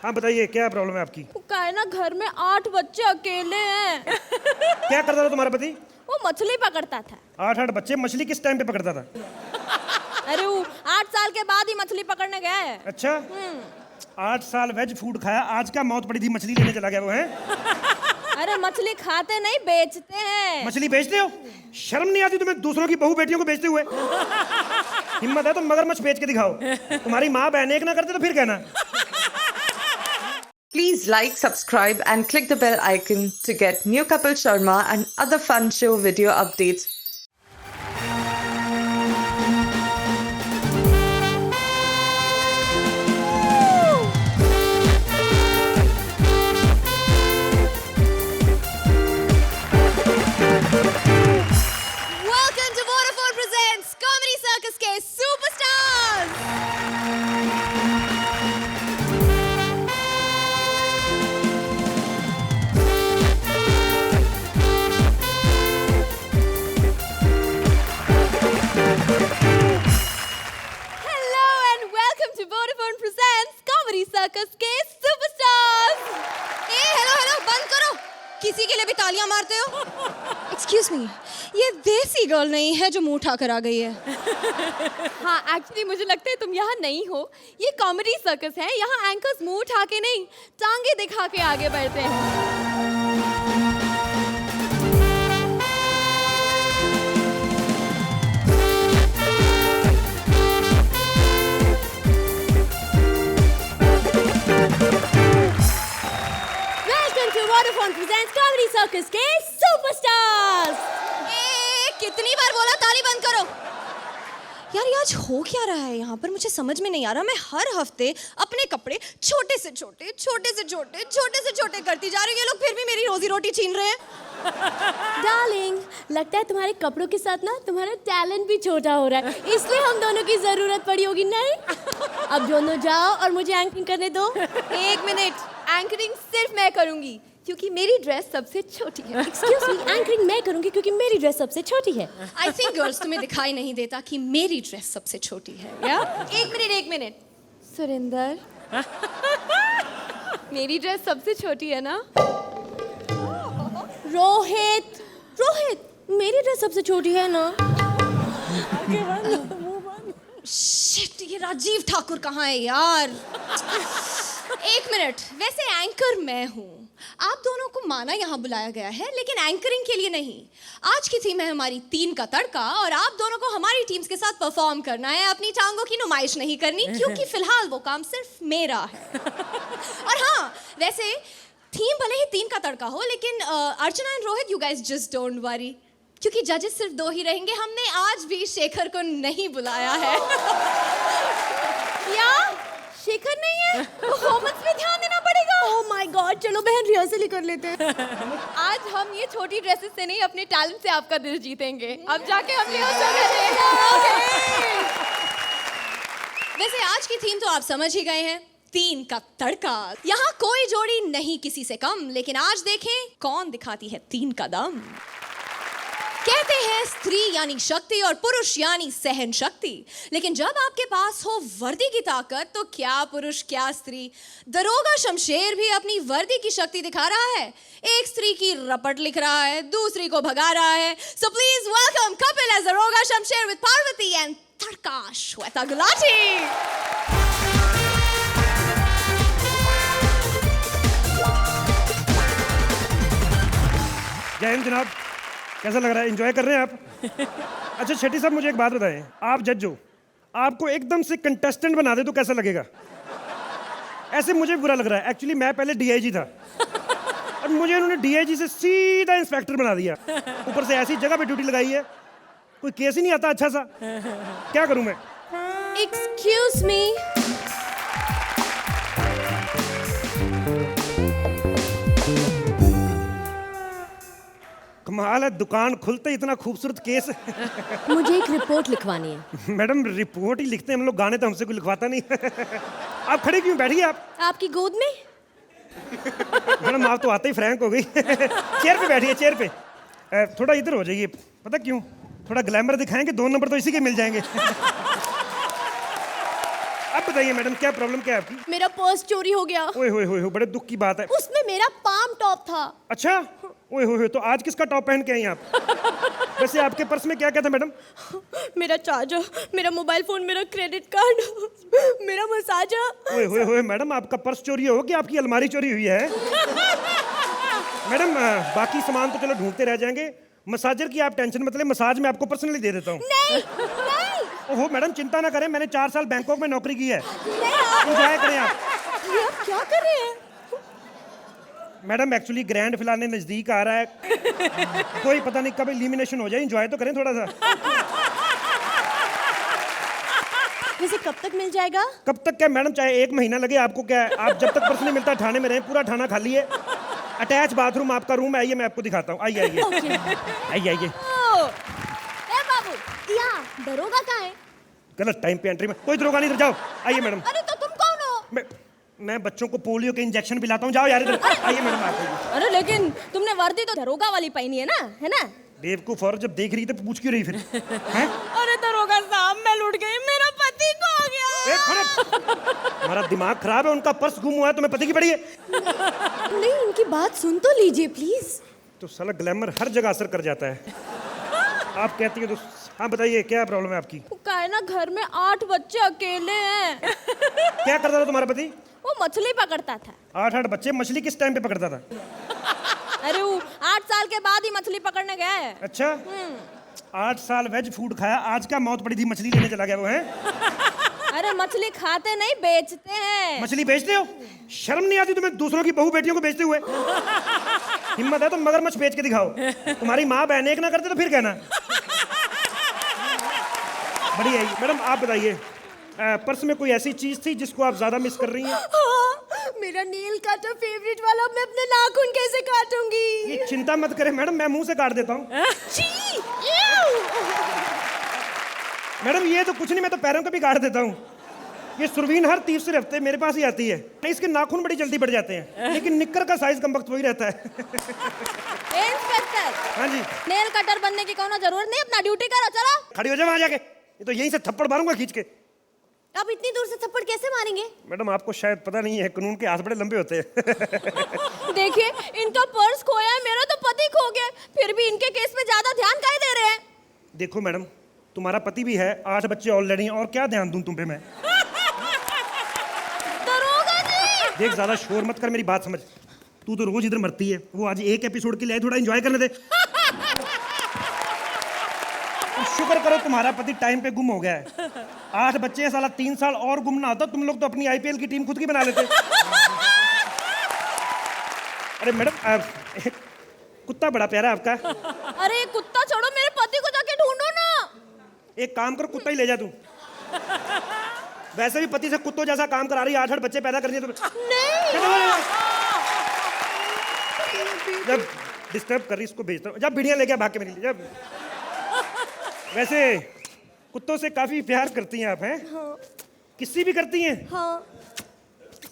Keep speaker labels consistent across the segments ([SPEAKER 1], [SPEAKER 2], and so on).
[SPEAKER 1] हाँ बताइए क्या प्रॉब्लम है आपकी?
[SPEAKER 2] क्या है ना, घर में 8 बच्चे अकेले हैं।
[SPEAKER 1] क्या करता था तुम्हारा पति?
[SPEAKER 2] वो मछली पकड़ता था।
[SPEAKER 1] 8 बच्चे, मछली किस टाइम पे पकड़ता था?
[SPEAKER 2] अरे वो 8 साल के बाद ही मछली पकड़ने गया है।
[SPEAKER 1] अच्छा 8 साल वेज फूड खाया, आज क्या मौत पड़ी थी मछली लेने चला गया वो है?
[SPEAKER 2] अरे मछली खाते नहीं, बेचते हैं।
[SPEAKER 1] मछली बेचते हो? शर्म नहीं आती तुम्हें दूसरों की बहू बेटियों को बेचते हुए? हिम्मत है तो मगरमच्छ बेच के दिखाओ। तुम्हारी माँ बहन एक ना करते तो फिर कहना।
[SPEAKER 3] Please like, subscribe and click the bell icon to get new Kapil Sharma and other fun show video updates.
[SPEAKER 2] Welcome to Vodafone presents Comedy Circus के Superstars। Hello and welcome to Vodafone presents Comedy Circus के Superstars। Hello बंद करो, किसी के लिए भी तालियां मारते हो? Excuse me, ये देसी गर्ल नहीं है जो मुंह उठाकर आ गई है। हाँ एक्चुअली मुझे लगता है तुम यहाँ नहीं हो, ये कॉमेडी सर्कस है। यहाँ एंकर्स मुंह उठा के नहीं, टांगे दिखा के आगे बढ़ते हैं। Welcome to Vodafone presents Comedy Circus के Superstars। कितनी बार बोला ताली बंद करो? यार ये आज हो क्या रहा है यहाँ पर, मुझे समझ में नहीं आ रहा। मैं हर हफ्ते अपने कपड़े छोटे से छोटे, छोटे से छोटे, छोटे से छोटे करती जा रही हूँ, ये लोग फिर भी मेरी रोजी रोटी छीन रहे हैं। डार्लिंग, लगता है तुम्हारे कपड़ों के साथ ना तुम्हारा टैलेंट भी छोटा हो रहा है, इसलिए हम दोनों की जरूरत पड़ी होगी। नहीं, अब दोनों जाओ और मुझे एंकरिंग करने दो। 1 मिनट, एंकरिंग सिर्फ मैं करूंगी क्योंकि मेरी ड्रेस सबसे छोटी है। एक्सक्यूज मी, एंकरिंग मैं करूंगी क्योंकि मेरी ड्रेस सबसे छोटी है। आई थिंक गर्ल्स तुम्हें दिखाई नहीं देता कि मेरी ड्रेस सबसे छोटी है। या 1 मिनट सुरेंदर, मेरी ड्रेस सबसे छोटी है ना? रोहित, मेरी ड्रेस सबसे छोटी है ना? शिट, ये राजीव ठाकुर कहाँ है यार? 1 मिनट, वैसे एंकर मैं हूँ, आप दोनों को माना यहाँ बुलाया गया है, लेकिन एंकरिंग के लिए नहीं। आज की थीम है हमारी 3 का तड़का और आप दोनों को हमारी टीम्स के साथ परफॉर्म करना है, अपनी टांगों की नुमाइश नहीं करनी, क्योंकि फिलहाल वो काम सिर्फ मेरा है। और हाँ, वैसे थीम भले ही 3 का तड़का हो, लेकिन Archana and Rohit, you guys just don't worry, क्योंकि जजेस सिर्फ 2 ही रहेंगे। हमने आज भी शेखर को नहीं बुलाया है। या शेखर नहीं है, परफॉर्मेंस पे ध्यान देना पड़ेगा। ओह माय गॉड, चलो बहन रिहर्सल ही कर लेते हैं। आज हम ये छोटी ड्रेसेस से नहीं, अपने टैलेंट से आपका दिल जीतेंगे। अब जाके हम रिहर्सल करेंगे। वैसे आज की थीम तो आप समझ ही गए हैं, 3 का तड़का। यहाँ कोई जोड़ी नहीं किसी से कम, लेकिन आज देखें कौन दिखाती है 3 का दम। कहते हैं स्त्री यानी शक्ति और पुरुष यानी सहन शक्ति, लेकिन जब आपके पास हो वर्दी की ताकत तो क्या पुरुष क्या स्त्री। दरोगा शमशेर भी अपनी वर्दी की शक्ति दिखा रहा है, एक स्त्री की रपट लिख रहा है, दूसरी को भगा रहा है। So please welcome Kapil as दरोगा शमशेर विद पार्वती एंड तड़का श्वेता गुलाटी।
[SPEAKER 1] जय हिंद जनाब, कैसा लग रहा है? एंजॉय कर रहे हैं आप? अच्छा शेट्टी साहब, मुझे एक बात बताएं, आप जज हो, आपको एकदम से कंटेस्टेंट बना दे तो कैसा लगेगा? ऐसे मुझे बुरा लग रहा है। एक्चुअली मैं पहले डीआईजी था और मुझे उन्होंने डीआईजी से सीधा इंस्पेक्टर बना दिया, ऊपर से ऐसी जगह पे ड्यूटी लगाई है, कोई केस ही नहीं आता अच्छा सा। क्या करूं मैं?
[SPEAKER 2] एक्सक्यूज मी,
[SPEAKER 1] कमाल है, दुकान खुलते इतना खूबसूरत केस।
[SPEAKER 2] मुझे एक रिपोर्ट लिखवानी है।
[SPEAKER 1] मैडम रिपोर्ट ही लिखते हैं हम लोग, गाने तो हमसे कोई लिखवाता नहीं। आप खड़े क्यों? बैठिए आप।
[SPEAKER 2] आपकी गोद में?
[SPEAKER 1] मैडम आप तो आते ही फ्रैंक हो गई। चेयर पे बैठिए, चेयर पे। थोड़ा इधर हो जाइए, पता क्यों? थोड़ा ग्लैमर दिखाएंगे, 2 नंबर तो इसी के मिल जाएंगे। अब बताइए मैडम, क्या प्रॉब्लम क्या है आपकी?
[SPEAKER 2] मेरा पर्स चोरी हो गया।
[SPEAKER 1] ओए होए होए, बड़े दुख की बात है।
[SPEAKER 2] उसमें मेरा पाम टॉप था।
[SPEAKER 1] अच्छा, ओए होए होए, तो आज किसका टॉप पहन के आई आप? वैसे आपके पर्स में क्या क्या था मैडम?
[SPEAKER 2] मेरा चार्जर, मेरा मोबाइल फोन, मेरा क्रेडिट कार्ड, मेरा मसाजर।
[SPEAKER 1] ओए होए होए मैडम, आपका पर्स चोरी हो कि आपकी अलमारी चोरी हुई है? मैडम बाकी सामान तो चलो ढूंढते रह जाएंगे, मसाजर की आप टेंशन मत लें, मसाज मैं आपको पर्सनली दे देता हूँ।
[SPEAKER 2] नहीं नहीं
[SPEAKER 1] ओहो मैडम, चिंता ना करें, मैंने 4 साल बैंकॉक में नौकरी की है।
[SPEAKER 2] नहीं।
[SPEAKER 1] एंजॉय करें आप।
[SPEAKER 2] ये आप क्या कर रहे हैं?
[SPEAKER 1] मैडम एक्चुअली ग्रैंड फिनाले नजदीक आ रहा है, कोई पता नहीं कब एलिमिनेशन हो जाए, एंजॉय तो करें थोड़ा सा।
[SPEAKER 2] वैसे कब तक मिल जाएगा?
[SPEAKER 1] कब तक क्या मैडम, चाहे 1 महीना लगे, आपको क्या है? आप जब तक पर्स नहीं मिलता थाने में रहें, पूरा थाना खाली है, अटैच बाथरूम आपका रूम है, आइए मैं आपको दिखाता हूँ, आइए आइए आइए आइए।
[SPEAKER 2] ए बाबू, यहाँ दरोगा कहाँ है?
[SPEAKER 1] गलत टाइम पे एंट्री में, कोई दरोगा नहीं, इधर जाओ, आइए मैडम।
[SPEAKER 2] अरे तो तुम कौन हो?
[SPEAKER 1] मैं बच्चों को पोलियो के इंजेक्शन पिलाता हूँ, जाओ यार इधर, आइए मैडम आप आइए।
[SPEAKER 2] अरे लेकिन तुमने वर्दी तो दरोगा वाली पहनी है ना, है ना?
[SPEAKER 1] बेवकूफ, और जब देख रही थी तो पूछ क्यों रही फिर? हैं?
[SPEAKER 2] अरे दरोगा साहब, मैं लुट गई, मेरा पति खो गया।
[SPEAKER 1] एक मिनट, हमारा दिमाग खराब है, उनका पर्स गुम हुआ है, तुम्हें पता की पड़ी है?
[SPEAKER 2] नहीं, उनकी बात सुन तो लीजिए प्लीज।
[SPEAKER 1] तो साला ग्लैमर हर जगह असर कर जाता है। आप कहती है तो हाँ बताइए, क्या प्रॉब्लम है आपकी?
[SPEAKER 2] क्या है ना, घर में 8 बच्चे अकेले हैं।
[SPEAKER 1] क्या करता था तुम्हारा पति?
[SPEAKER 2] वो मछली पकड़ता था।
[SPEAKER 1] 8 बच्चे, मछली किस टाइम पे पकड़ता था?
[SPEAKER 2] अरे वो 8 साल के बाद ही मछली पकड़ने गया है।
[SPEAKER 1] अच्छा, 8 साल वेज फूड खाया, आज क्या मौत पड़ी थी, मछली लेने चला गया वो है?
[SPEAKER 2] अरे मछली खाते नहीं, बेचते हैं।
[SPEAKER 1] मछली बेचते हो? शर्म नहीं आती तुम्हें दूसरों की बहू बेटियों को बेचते हुए? हिम्मत है तो मगरमच्छ बेच के दिखाओ, तुम्हारी माँ बहन एक ना करते तो फिर कहना। बढ़िया है मैडम, आप बताइए, पर्स में कोई ऐसी चीज थी जिसको आप ज्यादा मिस कर रही हैं?
[SPEAKER 2] हाँ, मेरा नेल कटर फेवरेट वाला, मैं अपने नाखून कैसे काटूंगी?
[SPEAKER 1] ये चिंता मत करें मैडम, मैं मुंह से काट देता हूँ।
[SPEAKER 2] छी! यूं!
[SPEAKER 1] मैडम ये तो कुछ नहीं, मैं तो पैरों को भी काट देता हूँ। ये सुरवीन हर तीसरे हफ्ते मेरे पास ही आती है, इसके नाखून बड़ी जल्दी बढ़ जाते हैं, लेकिन निक्कर का साइज कम वक्त वही रहता है।
[SPEAKER 2] इंस्पेक्टर,
[SPEAKER 1] हाँ जी।
[SPEAKER 2] नेल कटर बनने की कोनो जरूरत नहीं, अपना ड्यूटी करो, चलो।
[SPEAKER 1] खड़ी हो जाओ वहाँ जाके, ये तो यहीं से थप्पड़ मारूंगा खींच के।
[SPEAKER 2] अब इतनी दूर से थप्पड़ कैसे मारेंगे?
[SPEAKER 1] मैडम आपको शायद पता नहीं है, कानून के हाथ बड़े लंबे होते हैं।
[SPEAKER 2] देखिए, इनका पर्स खोया है, मेरा तो पति खो गया, फिर भी इनके केस में ज्यादा ध्यान काहे दे रहे हैं?
[SPEAKER 1] देखो मैडम, तुम्हारा पति भी है, 8 बच्चे ऑलरेडी हैं, और क्या ध्यान दूं तुम पे मैं?
[SPEAKER 2] दरोगा जी!
[SPEAKER 1] देख ज्यादा शोर मत कर, मेरी बात समझ, तू तो रोज इधर मरती है, वो आज एक एपिसोड के लिए थोड़ा एंजॉय करने दे। शुक्र करो तुम्हारा पति टाइम पे गुम हो गया है, 8 बच्चे हैं, साला 3 साल और गुम ना होता, तुम लोग तो अपनी आईपीएल की टीम खुद की बना लेते। अरे मैडम, कुत्ता बड़ा प्यारा आपका।
[SPEAKER 2] अरे कुत्ता छोड़ो, मेरे पति को जाके ढूंढो ना।
[SPEAKER 1] एक काम कर, कुत्ता ही ले जा तू। वैसे भी पति से कुत्तों जैसा काम करा रही है, 8 बच्चे पैदा कर दिए तो।
[SPEAKER 2] नहीं।
[SPEAKER 1] जब डिस्टर्ब कर रही इसको भेजता हूँ, जब भिड़िया लेके भाग के मेरे लिए जब। वैसे कुत्तों से काफी प्यार करती हैं आप, हैं?
[SPEAKER 2] हाँ।
[SPEAKER 1] किसी भी करती हैं?
[SPEAKER 2] हाँ।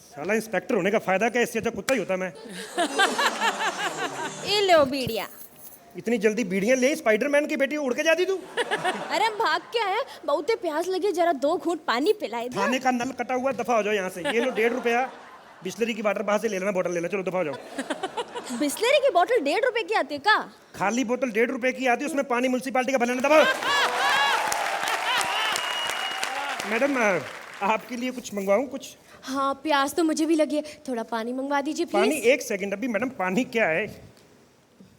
[SPEAKER 1] साला इंस्पेक्टर होने का फायदा क्या है, इससे अच्छा कुत्ता ही होता मैं।
[SPEAKER 2] ये लो बीड़िया।
[SPEAKER 1] इतनी जल्दी बीड़ियां ले, स्पाइडरमैन की बेटी उड़ के जाती तू?
[SPEAKER 2] अरे हम भाग के आए, बहुत प्यास लगी, जरा 2 घूंट पानी पिलाए दे।
[SPEAKER 1] खाने का नल कटा हुआ, दफा हो जाओ यहाँ से। ये लो 1.5 रुपया, बिस्लरी की वाटर बाहर से ले लेना, बोतल ले लेना, चलो दफा हो जाओ।
[SPEAKER 2] बिस्लरी की बोतल 1.5 रुपए की आती है का?
[SPEAKER 1] खाली बोतल 1.5 रुपए की आती है, उसमें पानी म्युनिसिपालिटी का बनाना, दबाओ। मैडम आपके लिए कुछ मंगवाऊं कुछ?
[SPEAKER 2] हाँ, प्यास तो मुझे भी लगी है, थोड़ा पानी मंगवा दीजिए प्लीज।
[SPEAKER 1] पानी 1 सेकंड, अभी मैडम पानी क्या है?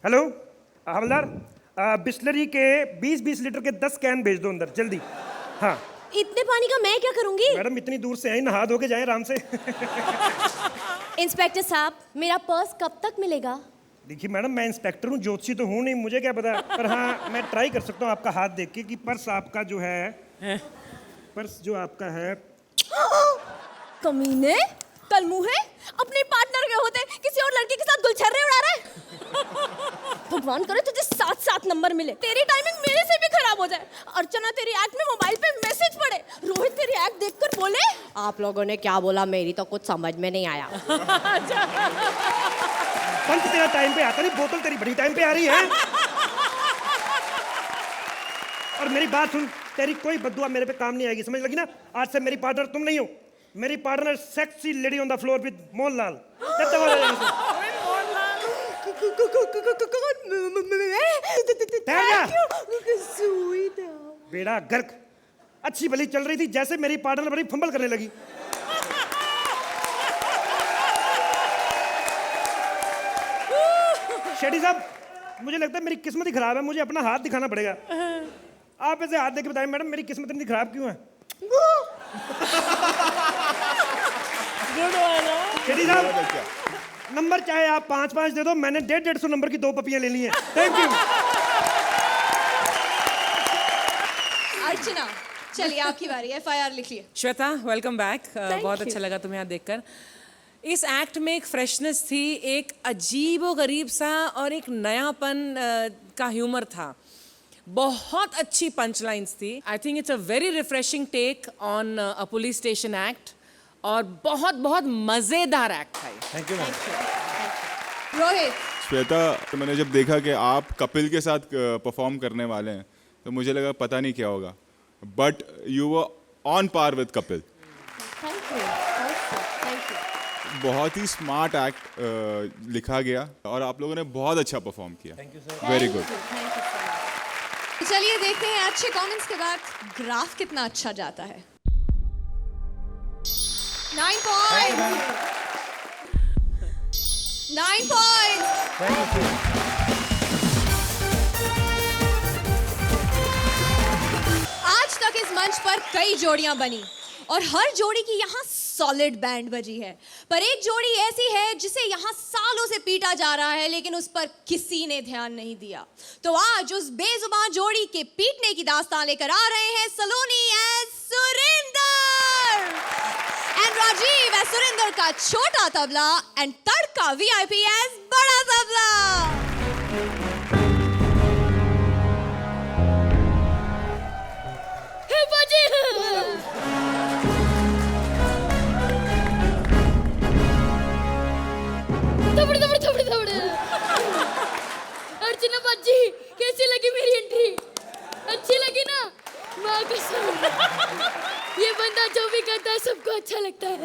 [SPEAKER 1] हेलो हवलदार, बिस्लरी के 20-20 लीटर के 10 कैन भेज दो अंदर जल्दी। हाँ
[SPEAKER 2] इतने पानी का मैं क्या करूंगी?
[SPEAKER 1] मैडम इतनी दूर से आई, नहा धो के जाए आराम से।
[SPEAKER 2] इंस्पेक्टर साहब, मेरा पर्स कब तक मिलेगा?
[SPEAKER 1] देखिए मैडम, मैं इंस्पेक्टर हूँ, ज्योतिषी तो हूँ नहीं, मुझे क्या पता, पर हाँ मैं ट्राई कर सकता हूँ आपका हाथ देख के कि पर्स आपका जो है, पर्स जो आपका है।
[SPEAKER 2] कमीने, कल मुँह है, अपने पार्टनर के होते किसी और लड़के के साथ गुलछर्रे उड़ा रहा है। भगवान करे तुझे 7-7 नंबर मिले, तेरी टाइमिंग मेरे से भी खराब हो जाए। अर्चना तेरी एक्ट में मोबाइल पे मैसेज पड़े, रोहित तेरी एक्ट देखकर बोले,
[SPEAKER 4] आप लोगों ने क्या बोला, मेरी तो कुछ समझ में नहीं आया।
[SPEAKER 1] पंच तेरा टाइम पे आता नहीं, बोतल तेरी बड़ी टाइम पे आ रही है। और मेरी बात सुन, तेरी कोई बद्दुआ मेरे पे काम नहीं आएगी, समझ लगी ना? आज से मेरी पार्टनर तुम नहीं हो, मेरी partner sexy lady on the floor with Mohanlal. बेड़ा गर्क, अच्छी भली चल रही थी, जैसे मेरी पार्टनर बड़ी फंबल करने लगी। शेट्टी साहब, मुझे लगता है मेरी किस्मत ही खराब है, मुझे अपना हाथ दिखाना पड़ेगा। आप ऐसे हाथ देके बताएं मैडम, मेरी किस्मत इतनी खराब क्यों है? शेट्टी साहब, नंबर चाहे आप 5-5 दे दो, मैंने 150 नंबर की 2 पपियां ले ली हैं। Thank you.
[SPEAKER 2] अर्चना, चलिए आपकी बारी, FIR लिखिए।
[SPEAKER 5] Shweta, welcome back. बहुत अच्छा लगा तुम्हें यहाँ देखकर। इस एक्ट में एक फ्रेशनेस थी, एक अजीबो-गरीब सा और एक नयापन का ह्यूमर था। बहुत अच्छी पंच लाइन्स थी। I think it's a very refreshing take on a police station act और बहुत बहुत मज़ेदार एक्ट था ये।
[SPEAKER 1] Thank you ma'am.
[SPEAKER 2] Rohit,
[SPEAKER 6] Shweta, मैंने जब देखा कि आप कपिल के साथ परफॉर्म करने वाले हैं तो मुझे लगा पता नहीं क्या होगा, but you were on par with Kapil. बहुत ही स्मार्ट एक्ट लिखा गया और आप लोगों ने बहुत अच्छा परफॉर्म किया। Thank you sir. Very good.
[SPEAKER 2] चलिए देखते हैं अच्छे कमेंट्स के बाद ग्राफ कितना अच्छा जाता है। 9 पॉइंट्स। 9 पॉइंट्स। आज तक इस मंच पर कई जोड़ियां बनी और हर जोड़ी की यहाँ सॉलिड बैंड बजी है, पर एक जोड़ी ऐसी है जिसे यहाँ सालों से पीटा जा रहा है लेकिन उस पर किसी ने ध्यान नहीं दिया। तो आज उस बेजुबान जोड़ी के पीटने की दास्तान लेकर आ रहे हैं Saloni and Surinder and Rajeev as Surinder का छोटा तबला एंड तड़का VIP एज बड़ा तबला।
[SPEAKER 7] अर्चना बाजी, कैसी लगी मेरी एंट्री? अच्छी लगी ना? माँ कसम, ये बंदा जो भी करता है सबको अच्छा लगता है।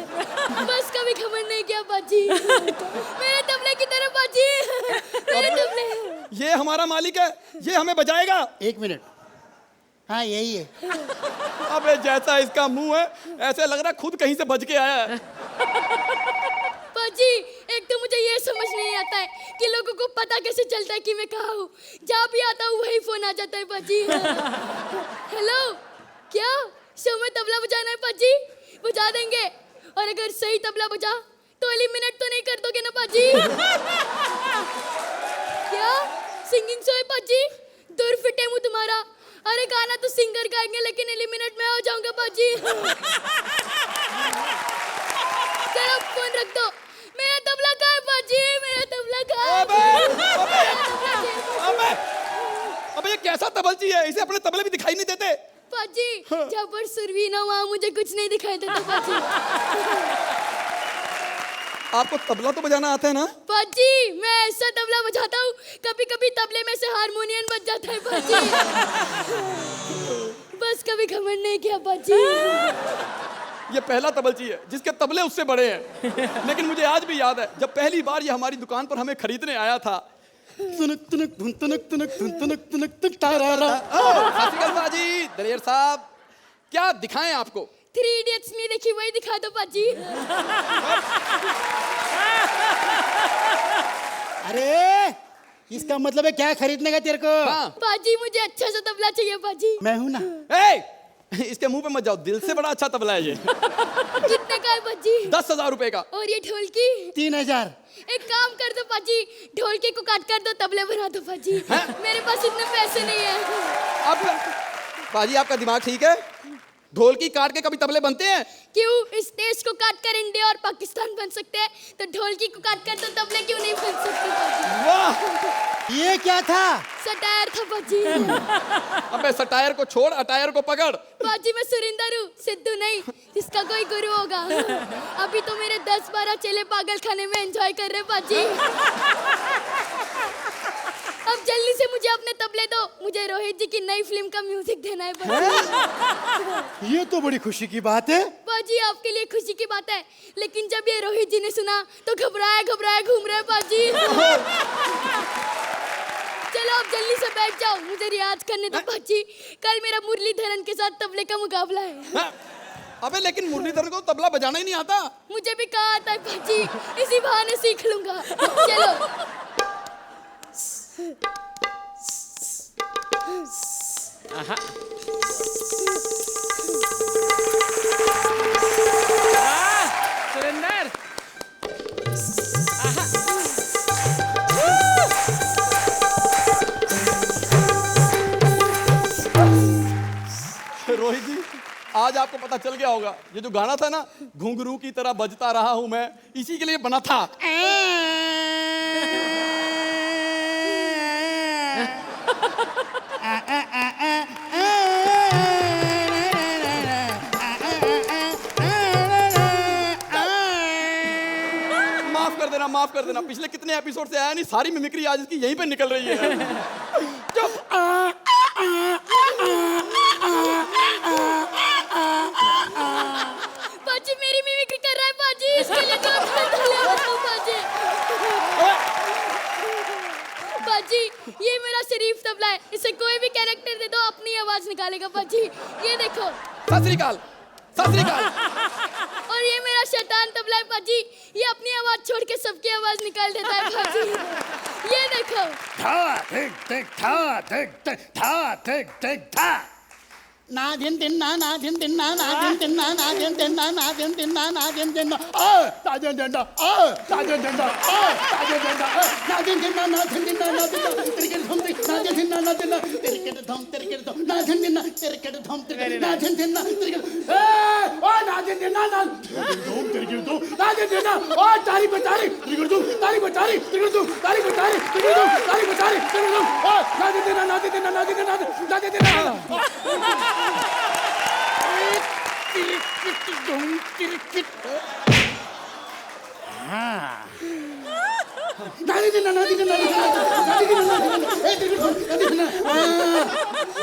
[SPEAKER 7] बस कभी घमंड नहीं किया बाजी। मेरे तबले की तरफ बाजी, मेरे तबले।
[SPEAKER 8] ये हमारा मालिक है, ये हमें बजाएगा।
[SPEAKER 9] 1 मिनट। हाँ यही है।
[SPEAKER 8] अबे जैसा इसका मुंह है ऐसे लग रहा है खुद कहीं से बच के आया है।
[SPEAKER 7] बाजी, एक तो मुझे ये समझ नहीं आता है कि लोगों को पता कैसे चलता है कि मैं कहाँ हूँ। जहाँ भी आता हूँ वही फोन आ जाता है बाजी। हेलो, क्या शो में तबला बजाना है बाजी? बजा देंगे, और अगर सही तबला बजा तो एलिमिनेट तो नहीं कर दोगे ना बाजी? क्या सिंगिंग शो है बाजी? दूर फिटे मुँह तुम्हारा। अरे गाना तो सिंगर गाएंगे लेकिन एलिमिनेट में हो जाऊंगा बाजी। चलो फोन रख दो। मेरा तबला कहाँ है बाजी? मेरा तबला कहाँ है?
[SPEAKER 8] अबे ये कैसा तबलची है, इसे अपने तबले भी दिखाई नहीं देते।
[SPEAKER 7] बाजी, जहाँ पर सुर भी ना वहाँ मुझे कुछ नहीं दिखाई देता बाजी।
[SPEAKER 8] आपको तबला तो बजाना आता है ना?
[SPEAKER 7] बाजी, मैं ऐसा तबला बजाता हूँ कभी कभी तबले में से हारमोनियम बज जाता है बाजी। बस कभी घमंड नहीं किया बाजी।
[SPEAKER 8] ये पहला तबलची है जिसके तबले उससे बड़े हैं। लेकिन मुझे आज भी याद है जब पहली बार ये हमारी दुकान पर हमें खरीदने आया था।
[SPEAKER 9] तुनक तुनक धुन तुनक तुनक धुन तुनक तुनक तुक तारारा।
[SPEAKER 8] बाजी, दलेर साहब, क्या दिखाएं आपको?
[SPEAKER 7] 3 इडियट्स में देखी वही दिखा दो बाजी।
[SPEAKER 9] अरे इसका मतलब है क्या खरीदने का तेरे को?
[SPEAKER 8] हाँ।
[SPEAKER 7] बाजी, मुझे अच्छा सा तबला चाहिए बाजी।
[SPEAKER 9] मैं हूं ना।
[SPEAKER 8] इसके मुंह पे मत जाओ, दिल से बड़ा अच्छा तबला है ये।
[SPEAKER 7] कितने का है बाजी?
[SPEAKER 8] 10,000 रुपए का।
[SPEAKER 7] और ये ढोलकी?
[SPEAKER 9] 3000।
[SPEAKER 7] एक काम कर दो बाजी, ढोलकी को काट कर दो, तबले बना दो बाजी। मेरे पास इतने पैसे नहीं है।
[SPEAKER 8] अब बाजी आपका दिमाग ठीक है? ढोलकी काट के कभी तबले बनते हैं?
[SPEAKER 7] क्यों? इस देश को काट कर इंडिया और पाकिस्तान बन सकते हैं, तो ढोलकी को काट कर तो तबले क्यों नहीं बन सकते बाजी?
[SPEAKER 8] वाह,
[SPEAKER 9] ये क्या था?
[SPEAKER 7] सटायर था बाजी।
[SPEAKER 8] अबे सटायर को छोड़, अटायर को पकड़।
[SPEAKER 7] बाजी, मैं सुरिंदर हूँ, सिद्धू नहीं, जिसका कोई गुरु होगा। अभी तो मेरे 10-12 चेले पागल खाने में एंजॉय कर रहे बाजी। अब जल्दी से मुझे अपने तबले दो, मुझे रोहित जी की नई फिल्म का म्यूजिक देना है बाजी।
[SPEAKER 9] ये तो बड़ी खुशी की बात है।
[SPEAKER 7] बाजी आपके लिए खुशी की बात है, लेकिन जब ये रोहित जी ने सुना तो घबराया घबराया घूम रहे बाजी। चलो अब जल्दी से बैठ जाओ, मुझे रियाज करने दो बाजी। कल मेरा मुरलीधरन के साथ तबले का मुकाबला है।
[SPEAKER 8] अबे लेकिन मुरलीधर को तबला बजाना ही नहीं आता।
[SPEAKER 7] मुझे भी कहा आता है बाजी, इसी बहाने सीख लूंगा। चलो
[SPEAKER 5] सुरेंदर,
[SPEAKER 8] रोहित जी, आज आपको पता चल गया होगा, ये जो गाना था ना, घुंघरू की तरह बजता रहा हूं मैं, इसी के लिए बना था। माफ कर देना, पिछले कितने एपिसोड से आया नहीं, सारी मिमिक्री आज इसकी यहीं पे निकल रही है। चुप।
[SPEAKER 7] बाजी मेरी मिमिक्री कर रहा है बाजी, इसके लिए तो बाजी। बाजी ये मेरा शरीफ तबला है, इसे कोई भी कैरेक्टर दे दो अपनी आवाज निकालेगा बाजी। ये देखो।
[SPEAKER 8] सत श्री अकाल, सत श्री अकाल।
[SPEAKER 7] और ये मेरा शैतान तबला है बाजी, ये अपनी आवाज छोड़ के सबकी आवाज निकाल देता है बाजी। ये देखो।
[SPEAKER 9] था धिक धिक था धिक धिक था धिक धिक था। ना दिन दिन ना ना दिन दिन ना ना दिन दिन ना ना दिन दिन ना ना दिन दिन ना ना दिन दिन ना ताजन डंडा ताजन डंडा ताजन डंडा ना दिन दिन ना ना दिन दिन ना ना दिन तेरे के धम ना दिन दिन ना ना दिन तेरे के धम ना दिन दिन ना तेरे के धम ना दिन दिन ना तेरे के ओ ना दिन दिन ना ना धम तेरे के धम ना दिन दिन ना ओ तारी बचारी तेरे के धम तारी बचारी तेरे के धम तारी बचारी तेरे के धम तारी बचारी तेरे के धम ओ ना दिन दिन ना दिन दिन ना दिन दिन ना दिन दिन ना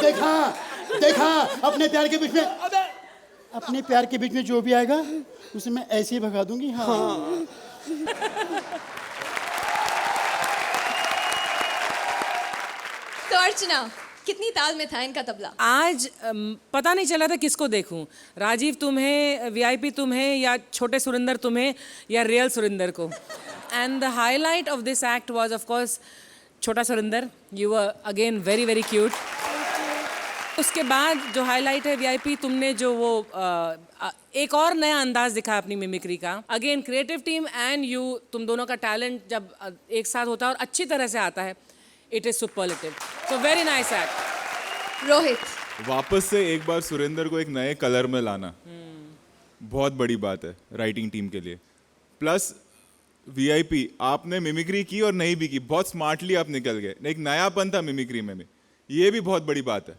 [SPEAKER 9] देखा देखा अपने प्यार के बीच में, अपने प्यार के बीच में जो भी आएगा उसे मैं ऐसे ही भगा दूंगी। हाँ
[SPEAKER 2] तो अर्चना, कितनी ताल में था इनका तबला?
[SPEAKER 5] आज पता नहीं चला था किसको देखूं, राजीव तुम्हें, वीआईपी तुम्हें, या छोटे सुरेंदर तुम्हें, या रियल सुरेंदर को। And the highlight of this act was of course छोटा Surender, you were again very very cute. उसके बाद जो हाईलाइट है वीआईपी, तुमने जो वो एक और नया अंदाज दिखा अपनी मिमिक्री का। Again creative team and you, तुम दोनों का टैलेंट जब एक साथ होता है और अच्छी तरह से आता है, it is superlative. So very nice act.
[SPEAKER 2] Rohit,
[SPEAKER 6] वापस से एक बार सुरेंदर को एक नए कलर में लाना बहुत बड़ी बात है राइटिंग टीम के लिए। प्लस वीआईपी, आपने मिमिक्री की और नहीं भी की, बहुत स्मार्टली आप निकल गए, एक नयापन था मिमिक्री में भी, ये भी बहुत बड़ी बात है।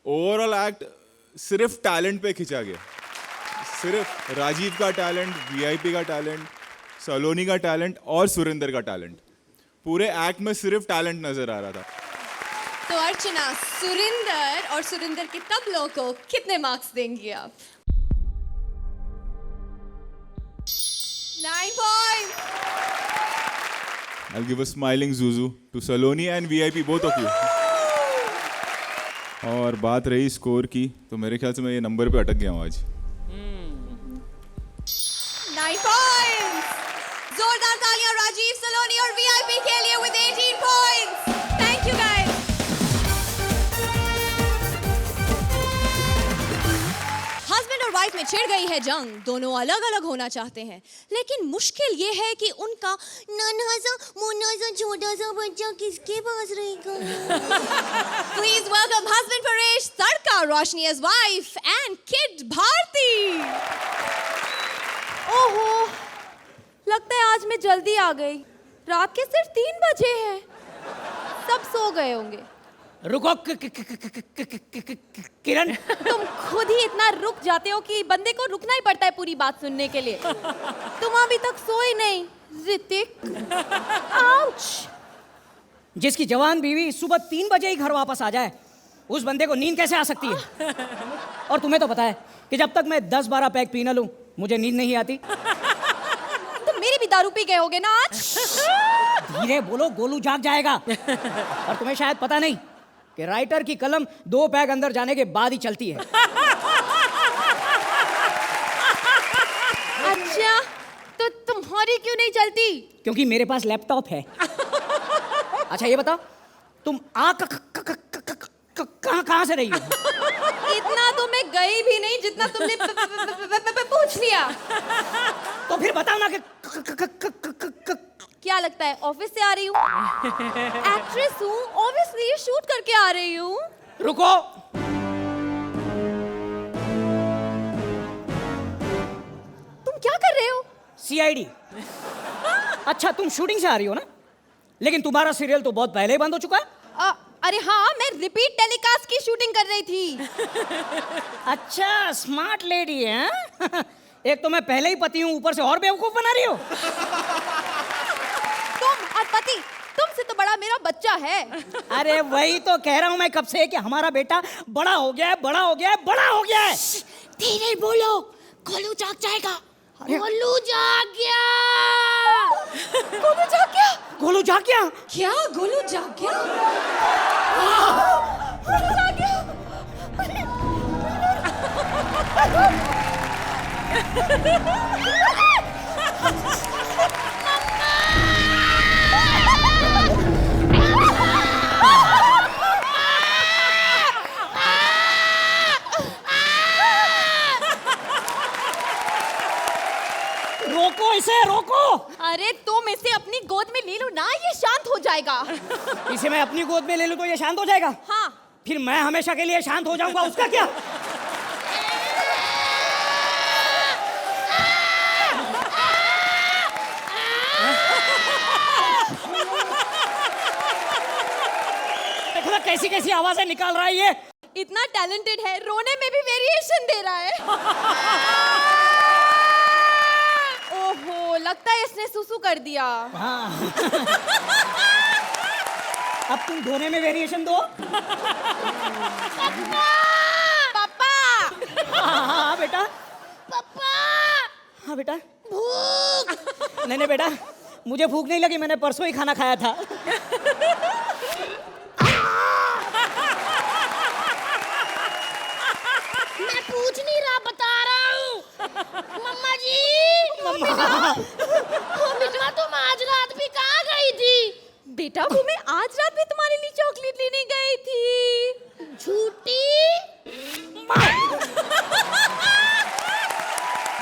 [SPEAKER 6] ओवरऑल एक्ट सिर्फ टैलेंट पे खिंचा गया, सिर्फ राजीव का टैलेंट, वीआईपी का टैलेंट, सलोनी का टैलेंट और सुरेंदर का टैलेंट, पूरे एक्ट में सिर्फ टैलेंट नजर आ रहा था।
[SPEAKER 2] तो अर्चना, सुरेंदर और सुरेंदर के तबलों को कितने मार्क्स देंगी आप? 9 points.
[SPEAKER 6] I'll give a smiling Zuzu to Saloni and VIP, both of you. और बात रही स्कोर की, तो मेरे ख्याल से मैं ये नंबर पे अटक गया हूँ आज।
[SPEAKER 2] 9 points. जोरदार तालियां राजीव, सलोनी और वीआईपी के लिए with 18 points. Thank you guys. Husband और वाइफ में छिड़ गई है जंग, दोनों अलग अलग होना चाहते हैं, लेकिन मुश्किल ये है कि उनका नन्हा सा मुन्ना सा छोटा सा बच्चा किसके पास रहेगा। Please welcome husband Paresh, Tadka, Roshni as wife and kid Bharti.
[SPEAKER 10] ओहो, लगता है आज मैं जल्दी आ गई। रात के सिर्फ 3 बजे हैं, सब सो गए होंगे।
[SPEAKER 11] रुको किरण,
[SPEAKER 10] तुम खुद ही इतना रुक जाते हो कि बंदे को रुकना ही पड़ता है पूरी बात सुनने के लिए। तुम अभी तक सोए नहीं ऋतिक। आउच।
[SPEAKER 11] जिसकी जवान बीवी सुबह 3 बजे ही घर वापस आ जाए, उस बंदे को नींद कैसे आ सकती है? और तुम्हें तो पता है कि जब तक मैं 10-12 पैक पी न लूं मुझे नींद नहीं आती।
[SPEAKER 10] तुम मेरी भी दारू पी गए होगे ना आज?
[SPEAKER 11] धीरे बोलो, गोलू जाग जाएगा। और तुम्हें शायद पता नहीं कि राइटर की कलम 2 पैक अंदर जाने के बाद ही चलती है।
[SPEAKER 10] अच्छा, तो तुम्हारी क्यों नहीं चलती?
[SPEAKER 11] क्योंकि मेरे पास लैपटॉप है। अच्छा ये बताओ, तुम कहाँ से रही हो?
[SPEAKER 10] इतना तो मैं गई भी नहीं जितना तुमने पूछ लिया।
[SPEAKER 11] तो फिर बताओ ना कि
[SPEAKER 10] क्या लगता है ऑफिस से आ रही हूँ? एक्ट्रेस हूँ, ऑब्वियसली शूट करके आ रही हूँ।
[SPEAKER 11] रुको,
[SPEAKER 10] तुम क्या कर रहे हो?
[SPEAKER 11] CID। अच्छा तुम शूटिंग से आ रही हो ना, लेकिन तुम्हारा सीरियल तो बहुत पहले ही बंद हो चुका है।
[SPEAKER 10] अरे हाँ, मैं रिपीट टेलीकास्ट की शूटिंग कर रही थी।
[SPEAKER 11] अच्छा स्मार्ट लेडी है। एक तो मैं पहले ही पति हूँ, ऊपर से और बेवकूफ बना रही हो।
[SPEAKER 10] तुम और पति, तुमसे तो बड़ा मेरा बच्चा है।
[SPEAKER 11] अरे वही तो कह रहा हूँ मैं कब से कि हमारा बेटा बड़ा हो गया है, बड़ा हो गया है, बड़ा हो गया है।
[SPEAKER 7] धीरे बोलो, गोलू जाग जाएगा। गोलू जाग गया।
[SPEAKER 10] गोलू जाग गया?
[SPEAKER 11] गोलू जाग गया?
[SPEAKER 2] क्या गोलू जाग गया?
[SPEAKER 10] गोलू जाग गया?
[SPEAKER 11] रोको इसे, रोको।
[SPEAKER 10] अरे तुम इसे अपनी गोद में ले लो ना, ये शांत हो जाएगा।
[SPEAKER 11] इसे मैं अपनी गोद में ले लूं तो ये शांत हो जाएगा?
[SPEAKER 10] हाँ।
[SPEAKER 11] फिर मैं हमेशा के लिए शांत हो जाऊंगा, उसका क्या? देखो ना कैसी कैसी आवाजें निकाल रहा है ये।
[SPEAKER 10] इतना टैलेंटेड है, रोने में भी वेरिएशन दे रहा है। ओहो, लगता है इसने सुसु कर दिया।
[SPEAKER 11] हाँ। अब तुम धोने में वेरिएशन दो।
[SPEAKER 10] पापा।
[SPEAKER 11] हाँ बेटा।
[SPEAKER 7] पापा।
[SPEAKER 11] हाँ बेटा।
[SPEAKER 7] भूख।
[SPEAKER 11] नहीं बेटा, मुझे भूख नहीं लगी, मैंने परसों ही खाना खाया था।
[SPEAKER 7] मैं पूछ नहीं रहा, बता रहा हूँ। मम्मा जी।
[SPEAKER 11] मम्मा।
[SPEAKER 7] बेटा तुम आज रात भी कहाँ गई थी?
[SPEAKER 10] बेटा वो मैं आज रात भी तुम्हारे लिए चॉकलेट लेने गई थी।
[SPEAKER 7] झूठी।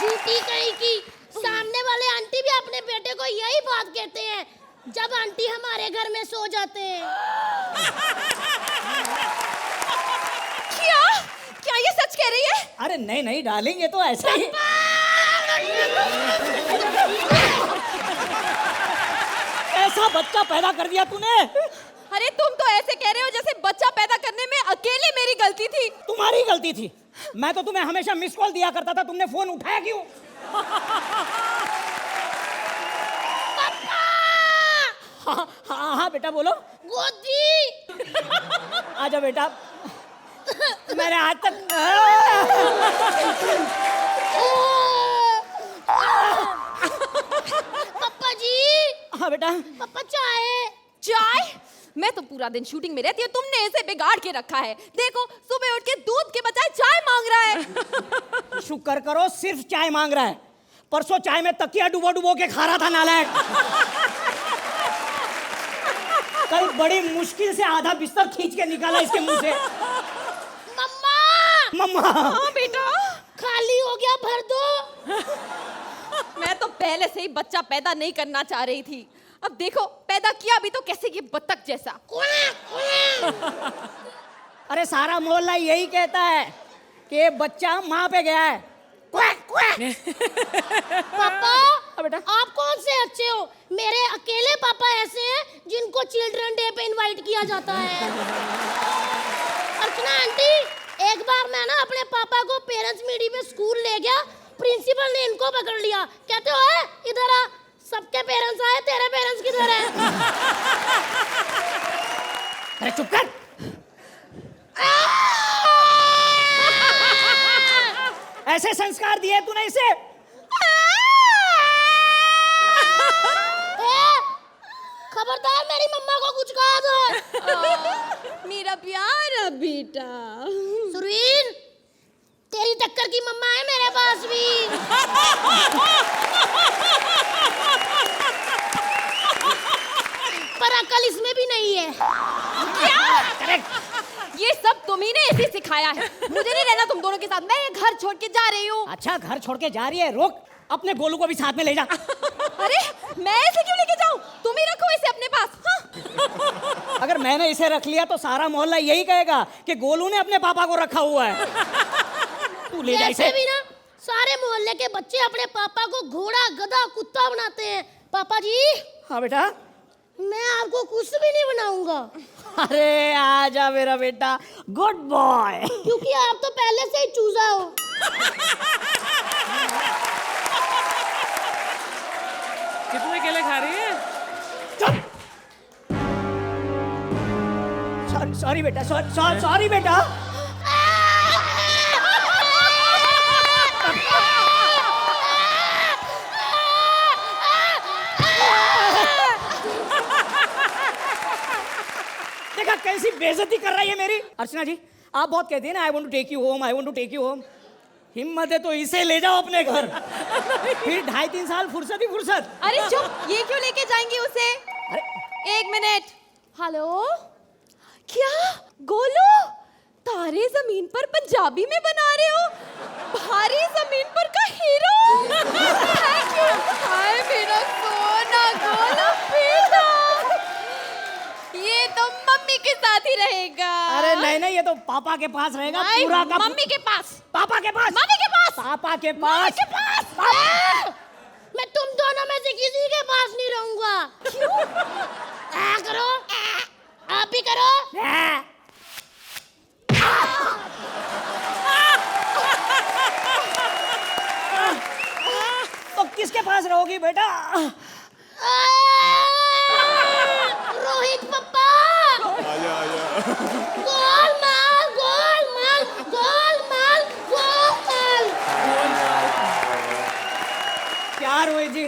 [SPEAKER 7] झूठी कहीं की। सामने वाले आंटी भी अपने बेटे को यही बात कहते हैं जब आंटी हमारे घर में सो जाते हैं।
[SPEAKER 10] क्या क्या ये सच कह रही है?
[SPEAKER 11] अरे नहीं नहीं डार्लिंग, ये तो ऐसा ही। ऐसा बच्चा पैदा कर दिया तूने।
[SPEAKER 10] अरे तुम तो ऐसे कह रहे हो जैसे बच्चा पैदा करने में अकेले मेरी गलती थी।
[SPEAKER 11] तुम्हारी गलती थी। मैं तो तुम्हें हमेशा मिस कॉल दिया करता था, तुमने फोन उठाया क्यों? हाँ हाँ हाँ बेटा बोलो।
[SPEAKER 7] गोदी।
[SPEAKER 11] आजा बेटा। मैंने आज तक
[SPEAKER 7] पापा जी।
[SPEAKER 11] हाँ बेटा।
[SPEAKER 7] पापा चाय।
[SPEAKER 10] चाय? मैं तो पूरा दिन शूटिंग में रहती हूँ, तुमने इसे बिगाड़ के रखा है। देखो सुबह उठ के दूध के बजाय चाय मांग रहा है।
[SPEAKER 11] शुक्र करो सिर्फ चाय मांग रहा है, परसों चाय में तकिया डुबो डुबो के खा रहा था नालायक। कल बड़ी मुश्किल से आधा बिस्तर खींच के निकाला इसके मुंह से।
[SPEAKER 7] मम्मा।
[SPEAKER 11] मम्मा।
[SPEAKER 10] हाँ बेटा।
[SPEAKER 7] खाली हो गया, भर दो।
[SPEAKER 10] मैं तो पहले से ही बच्चा पैदा नहीं करना चाह रही थी, अब देखो पैदा किया भी तो कैसे कि बत्तख जैसा।
[SPEAKER 11] अरे सारा मोहल्ला यही कहता है कि ये बच्चा माँ पे गया है।
[SPEAKER 7] पापा बेटा, आप कौन से अच्छे हो? मेरे अकेले पापा ऐसे हैं जिनको चिल्ड्रन डे पे इनवाइट किया जाता है। अर्चना आंटी, एक बार मैं ना अपने पापा को पेरेंट्स मीटिंग में स्कूल ले गया, प्रिंसिपल ने इनको पकड़ लिया, कहते हो इधर आ, सबके पेरेंट्स आए, तेरे पेरेंट्स किधर है?
[SPEAKER 11] अरे चुप कर। ऐसे संस्कार दिए तूने इसे?
[SPEAKER 7] खबरदार मेरी मम्मा को कुछ कहा तो।
[SPEAKER 2] मेरा प्यारा बेटा।
[SPEAKER 7] सुरीन, तेरी टक्कर की मम्मा है मेरे पास भी। पर अकल इसमें भी नहीं है।
[SPEAKER 2] क्या? करेक्ट। ये सब तुम्ही ने ऐसे सिखाया है। मुझे नहीं रहना तुम दोनों के साथ। मैं ये घर छोड़ के जा रही हूँ।
[SPEAKER 11] अच्छा, घर छोड़ के जा रही है? रोक, अपने गोलू को भी साथ में ले जा।
[SPEAKER 2] अरे मैं इसे क्यों लेके जाऊँ? तुम ही रखो इसे अपने पास। हाँ?
[SPEAKER 11] अगर मैंने इसे रख लिया तो सारा मोहल्ला यही कहेगा कि गोलू ने अपने पापा को रखा हुआ है। तू ले जा इसे।
[SPEAKER 7] भी ना सारे मोहल्ले के बच्चे अपने पापा को घोड़ा, गधा, कुत्ता बनाते हैं। पापा जी।
[SPEAKER 11] हाँ बेटा।
[SPEAKER 7] मैं आपको कुछ भी नहीं बनाऊंगा।
[SPEAKER 11] अरे आजा मेरा बेटा, गुड बॉय।
[SPEAKER 7] क्योंकि आप तो पहले से ही चूजा हो।
[SPEAKER 5] कितने केले खा रही है?
[SPEAKER 11] सॉरी बेटा, सॉरी बेटा। देखा कैसी बेइज्जती कर रही है मेरी। अर्चना जी, आप बहुत कहती है ना, I want to take you home, I want to take you home. हिम्मत है तो इसे ले जाओ अपने घर। फिर 2.5-3 साल फुर्सत ही फुर्सत।
[SPEAKER 2] अरे चुप, ये क्यों लेके जाएंगी उसे?
[SPEAKER 11] अरे
[SPEAKER 2] 1 मिनट। हेलो, क्या गोलू तारे जमीन पर पंजाबी में बना रहे हो? भारी जमीन पर का हीरो। Thank you. हाय मेरा सोना गोलू बेटा, ये तो मम्मी के साथ ही रहेगा।
[SPEAKER 11] अरे नहीं, ये तो पापा के पास रहेगा पूरा का।
[SPEAKER 2] मम्मी के पास।
[SPEAKER 11] पापा के पास।
[SPEAKER 2] मम्मी के पास।
[SPEAKER 11] पापा के पास।
[SPEAKER 2] के पास।
[SPEAKER 7] मैं तुम दोनों में से किसी के पास नहीं रहूंगा। क्यों? करो, आप भी करो।
[SPEAKER 11] तो किसके पास रहोगी बेटा?
[SPEAKER 7] रोहित पप्पा।
[SPEAKER 6] आजा आजा।
[SPEAKER 7] गोलमाल, गोलमाल, गोलमाल, गोलमाल।
[SPEAKER 11] क्या रोहित जी,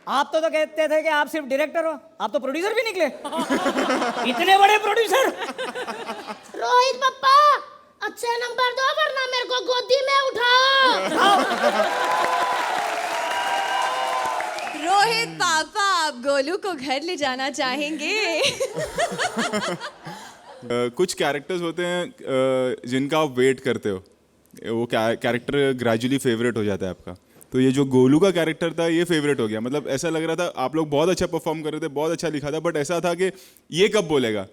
[SPEAKER 11] आप तो कहते थे कि आप सिर्फ डायरेक्टर हो, आप तो प्रोड्यूसर भी निकले। इतने बड़े प्रोड्यूसर।
[SPEAKER 7] रोहित पप्पा, अच्छे नंबर दो वरना मेरे को गोदी में उठाओ।
[SPEAKER 2] रोहित पापा, आप गोलू को घर ले जाना चाहेंगे?
[SPEAKER 6] कुछ कैरेक्टर्स होते हैं जिनका आप वेट करते हो, वो कैरेक्टर ग्रेजुअली फेवरेट हो जाता है आपका। तो ये जो गोलू का कैरेक्टर था ये फेवरेट हो गया। मतलब ऐसा लग रहा था आप लोग बहुत अच्छा परफॉर्म कर रहे थे, बहुत अच्छा लिखा था, बट ऐसा था कि ये कब बोलेगा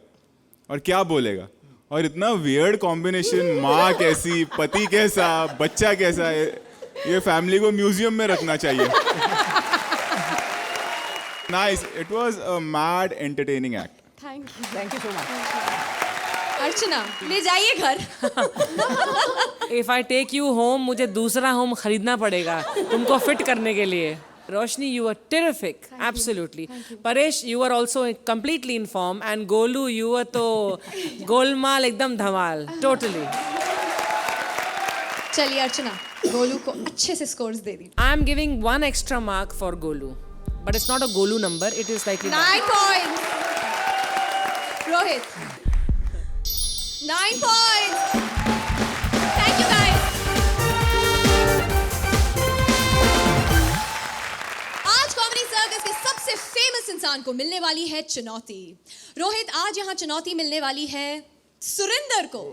[SPEAKER 6] और क्या बोलेगा, और इतना वियर्ड कॉम्बिनेशन, माँ कैसी, पति कैसा, बच्चा कैसा, ये फैमिली को म्यूजियम में रखना चाहिए। Nice, it was a mad entertaining act.
[SPEAKER 11] Thank you so much.
[SPEAKER 2] Archana, ले जाइए घर।
[SPEAKER 5] If I take you home, मुझे दूसरा होम खरीदना पड़ेगा तुमको फिट करने के लिए। रोशनी, you were terrific, absolutely. Paresh, you were also completely in form, and Golu, you were तो गोलमाल एकदम धमाल, totally.
[SPEAKER 2] चलिए अर्चना, गोलू को अच्छे से scores they the.
[SPEAKER 5] I am giving 1 extra mark for Golu, but it's not a Golu number, it is slightly
[SPEAKER 2] 9 points. Rohit, 9 points. Thank you guys. आज comedy circus के सबसे famous इंसान को मिलने वाली है चुनौती। रोहित, आज यहाँ चुनौती मिलने वाली है सुरिंदर को।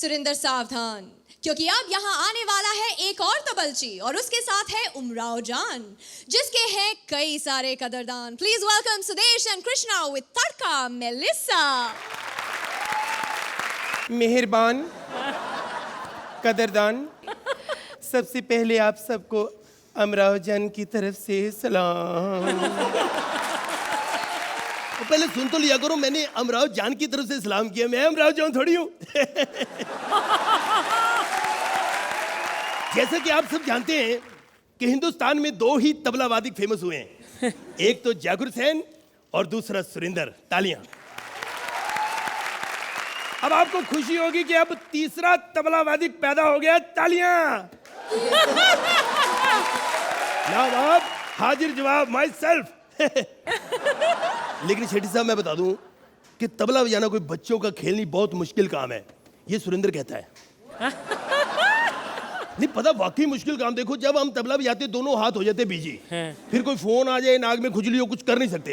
[SPEAKER 2] सुरिंदर सावधान, क्योंकि अब यहाँ आने वाला है एक और तबलची और उसके साथ है उमराव जान, जिसके हैं कई सारे कदरदान। Please welcome Sudesh and Krishna with तड़का मेलिसा।
[SPEAKER 12] मेहरबान, कदरदान, सबसे पहले आप सबको अमराव जान की तरफ से सलाम।
[SPEAKER 9] तो पहले सुन तो लिया करो, मैंने अमराव जान की तरफ से सलाम किया, मैं अमराव जान थोड़ी हूँ। जैसा कि आप सब जानते हैं कि हिंदुस्तान में 2 ही तबला वादक फेमस हुए हैं, एक तो जाकिर हुसैन और दूसरा सुरिंदर। तालियां।
[SPEAKER 12] अब आपको खुशी होगी कि अब तीसरा तबला वादक पैदा हो गया। तालियां। जवाब हाजिर जवाब माई सेल्फ। लेकिन शेट्टी साहब मैं बता दूं कि तबला बजाना कोई बच्चों का खेल नहीं, बहुत मुश्किल काम है, ये सुरेंद्र कहता है। नहीं पता, वाकई मुश्किल काम। देखो जब हम तबला बजाते दोनों हाथ हो जाते बीजी, फिर कोई फोन आ जाए, नाक में खुजली हो, कुछ कर नहीं सकते।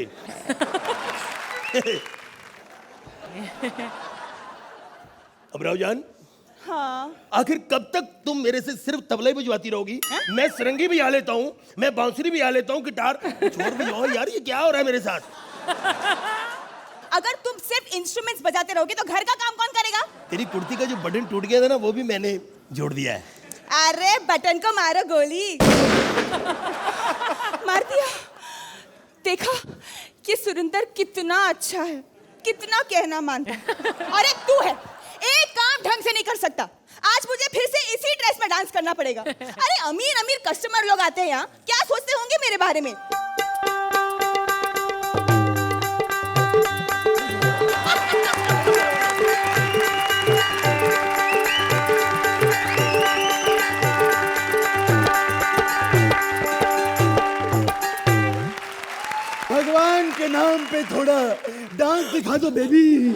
[SPEAKER 12] अमराव जान,
[SPEAKER 10] हाँ
[SPEAKER 12] आखिर कब तक तुम मेरे से सिर्फ तबला ही बजवाती रहोगी? मैं सरंगी भी आ लेता हूँ, मैं बांसुरी भी आ लेता हूँ, गिटार छोड़ भी जाओ यार, ये क्या हो रहा है मेरे साथ?
[SPEAKER 10] अगर तुम सिर्फ इंस्ट्रूमेंट्स बजाते रहोगे तो घर का काम कौन करेगा?
[SPEAKER 12] तेरी कुर्ती का जो बटन टूट गया था ना, वो भी मैंने जोड़ दिया है।
[SPEAKER 10] अरे बटन को मारो गोली। मार दिया। देखा कि सुरेंद्र कितना अच्छा है, कितना कहना मानता है। और एक तू है, एक काम ढंग से नहीं कर सकता। आज मुझे फिर से इसी ड्रेस में डांस करना पड़ेगा। अरे अमीर अमीर कस्टमर लोग आते हैं यहाँ, क्या सोचते होंगे मेरे बारे में?
[SPEAKER 9] भगवान के नाम पे थोड़ा डांस दिखा दो बेबी।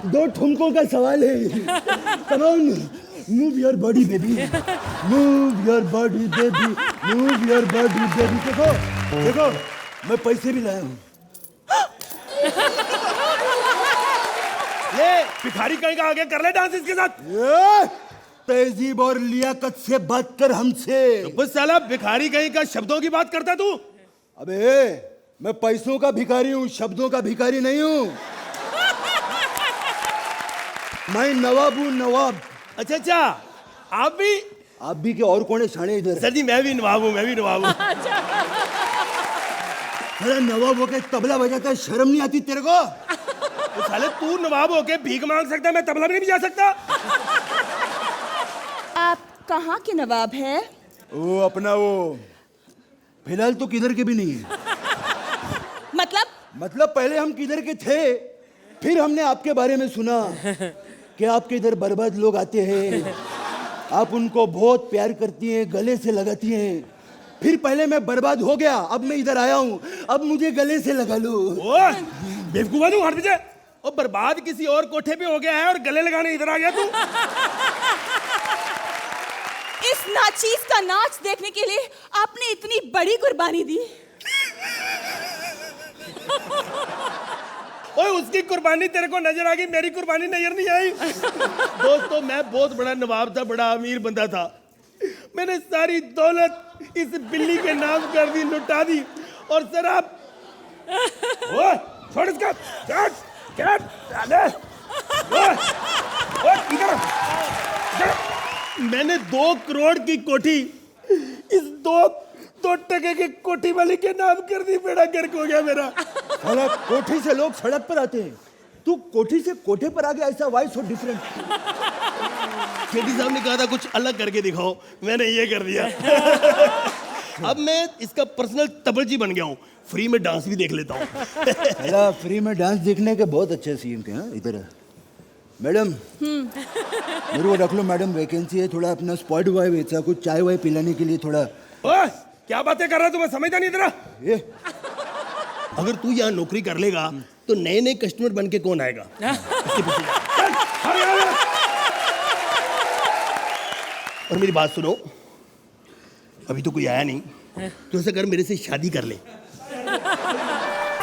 [SPEAKER 9] 2 ठुमकों का सवाल है। Come on, move your body baby, move your body baby, move your body baby. देखो देखो, मैं पैसे भी लाया हूँ।
[SPEAKER 12] ये भिखारी कहीं का आगे कर ले डांस इसके साथ।
[SPEAKER 9] तहजीब और लियाकत से बात कर हमसे।
[SPEAKER 12] बस साला भिखारी कहीं का शब्दों की बात करता तू।
[SPEAKER 9] अबे मैं पैसों का भिखारी हूँ, शब्दों का भिखारी नहीं हूँ। मैं नवाब हूँ, नवाब।
[SPEAKER 12] अच्छा अच्छा, आप भी
[SPEAKER 9] के और कौन है शाने इधर?
[SPEAKER 12] सर जी मैं भी नवाब हूँ, मैं भी नवाब हूँ।
[SPEAKER 9] अरे नवाब होके तबला बजाता है, शर्म नहीं आती तेरे को?
[SPEAKER 12] तो साले तू नवाब होके भीख मांग सकता है, मैं तबला भी नहीं बजा सकता।
[SPEAKER 10] आप कहाँ के नवाब है?
[SPEAKER 9] वो अपना वो फिलहाल तो किधर के भी नहीं है। मतलब पहले हम किधर के थे, फिर हमने आपके बारे में सुना कि आपके इधर बर्बाद लोग आते हैं, आप उनको बहुत प्यार करती हैं, गले से लगाती हैं। फिर पहले मैं बर्बाद हो गया, अब मैं इधर आया हूँ, अब मुझे गले से लगा लो।
[SPEAKER 12] बेवकूफा तू, हट पीछे। और बर्बाद किसी और कोठे पे हो गया है और गले लगाने इधर आ गया तू।
[SPEAKER 10] इस नाचीज का नाच देखने के लिए आपने इतनी बड़ी कुर्बानी दी।
[SPEAKER 12] ओए उसकी कुर्बानी तेरे को नजर आ गई, मेरी कुर्बानी नजर नहीं आई। दोस्तों मैं बहुत बड़ा नवाब था, बड़ा अमीर बंदा था। मैंने सारी दौलत इस बिल्ली के नाम कर दी, लुटा दी। और सर आप छोड़ इसका, मैंने 2 करोड़ की कोठी इस 2 टके की कोठी वाली के नाम कर दी। बेड़ा गर्क हो गया मेरा।
[SPEAKER 9] साला कोठी से लोग सड़क पर आते हैं, तू कोठी से कोठे पर आ गया, ऐसा वाई सो डिफरेंट।
[SPEAKER 12] शेट्टी साहब ने कहा था कुछ अलग करके दिखाओ, मैंने ये कर दिया। अब मैं इसका पर्सनल तबलजी बन गया हूँ, फ्री में डांस भी देख लेता हूँ।
[SPEAKER 9] फ्री में डांस देखने के बहुत अच्छे सीन थे। हाँ इधर मैडम, मेरे को रख लो मैडम, वैकेंसी है, थोड़ा अपना स्पॉट बॉय बेचा, कुछ चाय वाय पिलाने के लिए थोड़ा।
[SPEAKER 12] क्या बातें कर रहा है तू, मैं समझता नहीं तेरा। अगर तू यहाँ नौकरी कर लेगा तो नए नए कस्टमर बन के कौन आएगा? और मेरी बात सुनो, अभी तो कोई आया नहीं, तो ऐसा कर मेरे से शादी कर ले।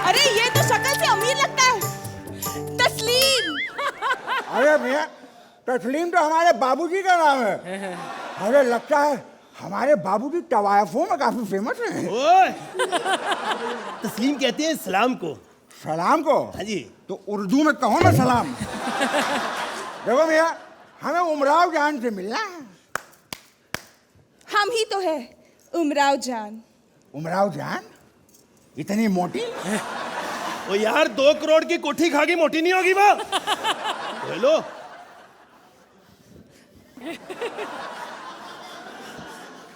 [SPEAKER 10] अरे ये तो शक्ल से अमीर लगता है। तस्लीम।
[SPEAKER 13] अरे भैया, तस्लीम तो हमारे बाबूजी का नाम है। अरे लगता है हमारे बाबूजी तवायफों में काफी फेमस हैं।
[SPEAKER 12] तस्लीम कहते हैं सलाम को।
[SPEAKER 13] सलाम को?
[SPEAKER 12] हाँ जी।
[SPEAKER 13] तो उर्दू में कहो ना सलाम। देखो भैया, हमें उमराव जान से मिलना है।
[SPEAKER 10] हम ही तो है उमराव जान।
[SPEAKER 13] उमराव जान? इतनी मोटी?
[SPEAKER 12] ओ यार 2 करोड़ की कोठी खा गई, मोटी नहीं होगी वो। हेलो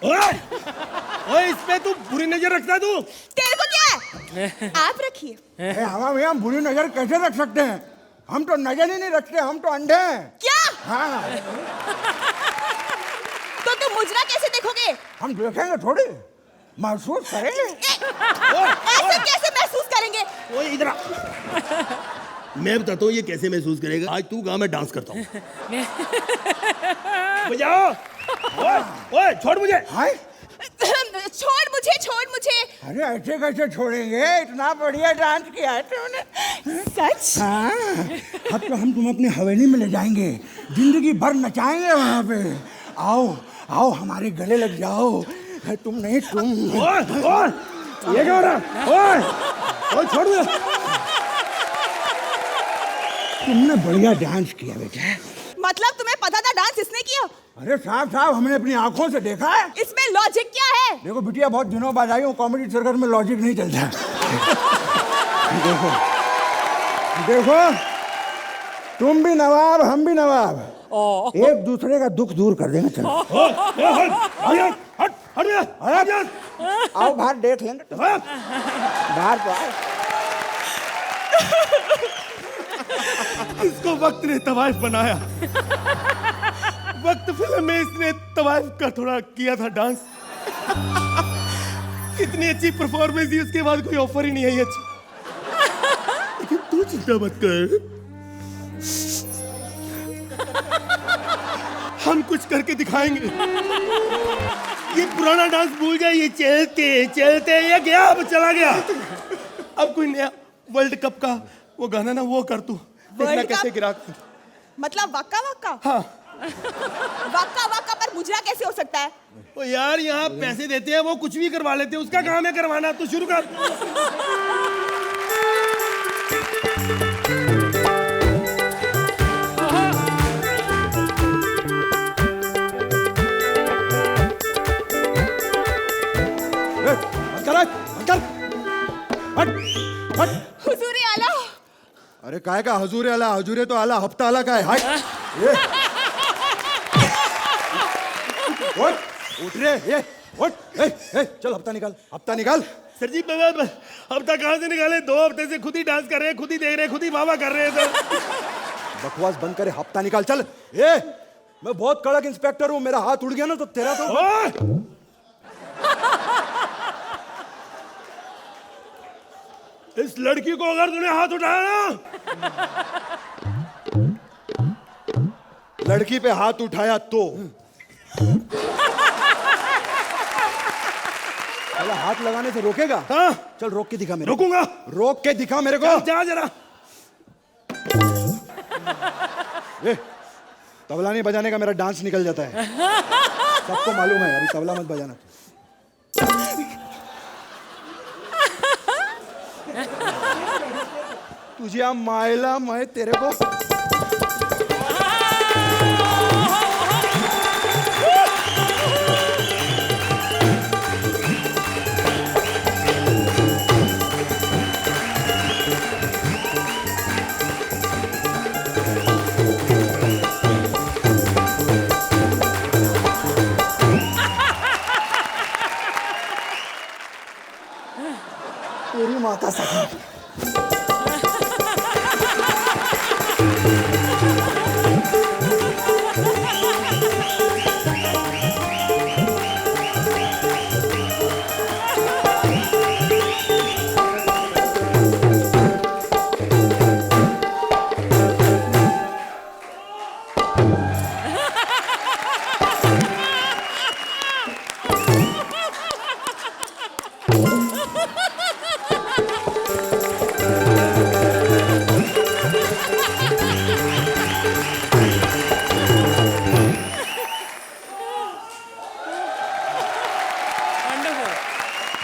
[SPEAKER 12] ओए इस पे तू बुरी नजर रखता है तू।
[SPEAKER 10] तेरे को क्या है? आप रखिए।
[SPEAKER 13] हमारे भैया हम बुरी नजर कैसे रख सकते हैं? हम तो नजर ही नहीं रखते, हम तो अंधे हैं।
[SPEAKER 10] क्या?
[SPEAKER 13] हाँ।
[SPEAKER 10] तो तुम मुजरा कैसे देखोगे?
[SPEAKER 13] हम देखेंगे थोड़ी, महसूस करेंगे।
[SPEAKER 10] ऐसे कैसे महसूस करेंगे?
[SPEAKER 12] ओए इधर आ। मैं बताता हूँ ये कैसे महसूस करेगा। आज तू गाँव में डांस करता हूँ। बजाओ। ओए छोड़ मुझे।
[SPEAKER 13] हाय
[SPEAKER 10] छोड़ मुझे।
[SPEAKER 13] अरे ऐसे कैसे छोड़ेंगे, इतना बढ़िया डांस किया है तुमने।
[SPEAKER 10] सच?
[SPEAKER 13] हाँ, अब तो हम तुम्हें अपनी हवेली में ले जाएंगे, जिंदगी भर नचाएंगे वहाँ पे। आओ आओ हमारे गले लग जाओ। तुम नहीं तुम।
[SPEAKER 1] ये क्या हो रहा? ओए छोड़ दे।
[SPEAKER 13] तुमने बढ़िया डांस किया बेटा।
[SPEAKER 10] मतलब तुम्हें पता था डांस इसने किया?
[SPEAKER 13] अरे साहब हमने अपनी आंखों से देखा है।
[SPEAKER 10] इसमें लॉजिक क्या है?
[SPEAKER 13] देखो बिटिया, बहुत दिनों बाद आई हूँ, कॉमेडी सर्कस में लॉजिक नहीं चलता। देखो देखो, तुम भी नवाब हम भी नवाब, एक दूसरे का दुख दूर कर देंगे। चलो आओ बाहर देख लेंगे। बाहर तो आओ।
[SPEAKER 12] इसको वक्त ने तवाइफ बनाया। वक्त फिल्म में इसने तवाइफ का थोड़ा किया था डांस। इतनी अच्छी परफॉर्मेंस थी, उसके बाद कोई ऑफर ही नहीं आई अच्छी। लेकिन तू चिंता मत कर, हम कुछ करके दिखाएंगे। ये पुराना डांस भूल जाए, ये चलते चलते ये गया, अब चला गया। अब कोई नया वर्ल्ड कप का वो गाना ना वो कर तू, देखना कैसे गिरा।
[SPEAKER 10] मतलब वक्का वक्का?
[SPEAKER 12] हाँ।
[SPEAKER 10] वक्का वक्का पर मुजरा कैसे हो सकता है?
[SPEAKER 12] ओ यार, यहाँ पैसे देते हैं, वो कुछ भी करवा लेते हैं, उसका काम है करवाना। तू शुरू कर।
[SPEAKER 10] हुजूरी आला।
[SPEAKER 13] अरे काय का हजूर आला, हजूरे तो आला, हफ्ता आला काय? हाय उठ रे, ये उठ। चल हफ्ता निकाल, हफ्ता निकाल।
[SPEAKER 12] सर जी हफ्ता कहाँ से निकाले? 2 हफ्ते से खुद ही डांस कर रहे हैं, खुद ही देख रहे हैं, खुद ही वाह कर रहे हैं सर।
[SPEAKER 13] बकवास बंद करे, हफ्ता निकाल। चल मैं बहुत कड़क इंस्पेक्टर हूँ, मेरा हाथ उड़ गया ना तो तेरा तो।
[SPEAKER 12] इस लड़की को अगर तूने हाथ उठाया ना,
[SPEAKER 13] लड़की पे हाथ उठाया तो हाथ लगाने से रोकेगा?
[SPEAKER 12] हाँ।
[SPEAKER 13] चल रोक के दिखा मेरे।
[SPEAKER 12] रोकूंगा।
[SPEAKER 13] रोक के दिखा मेरे को।
[SPEAKER 12] जा जरा।
[SPEAKER 13] तबला नहीं बजाने का मेरा डांस निकल जाता है, सबको मालूम है। अभी तबला मत बजाना। तुझे मायला मैं तेरे को। तेरी माता सखी।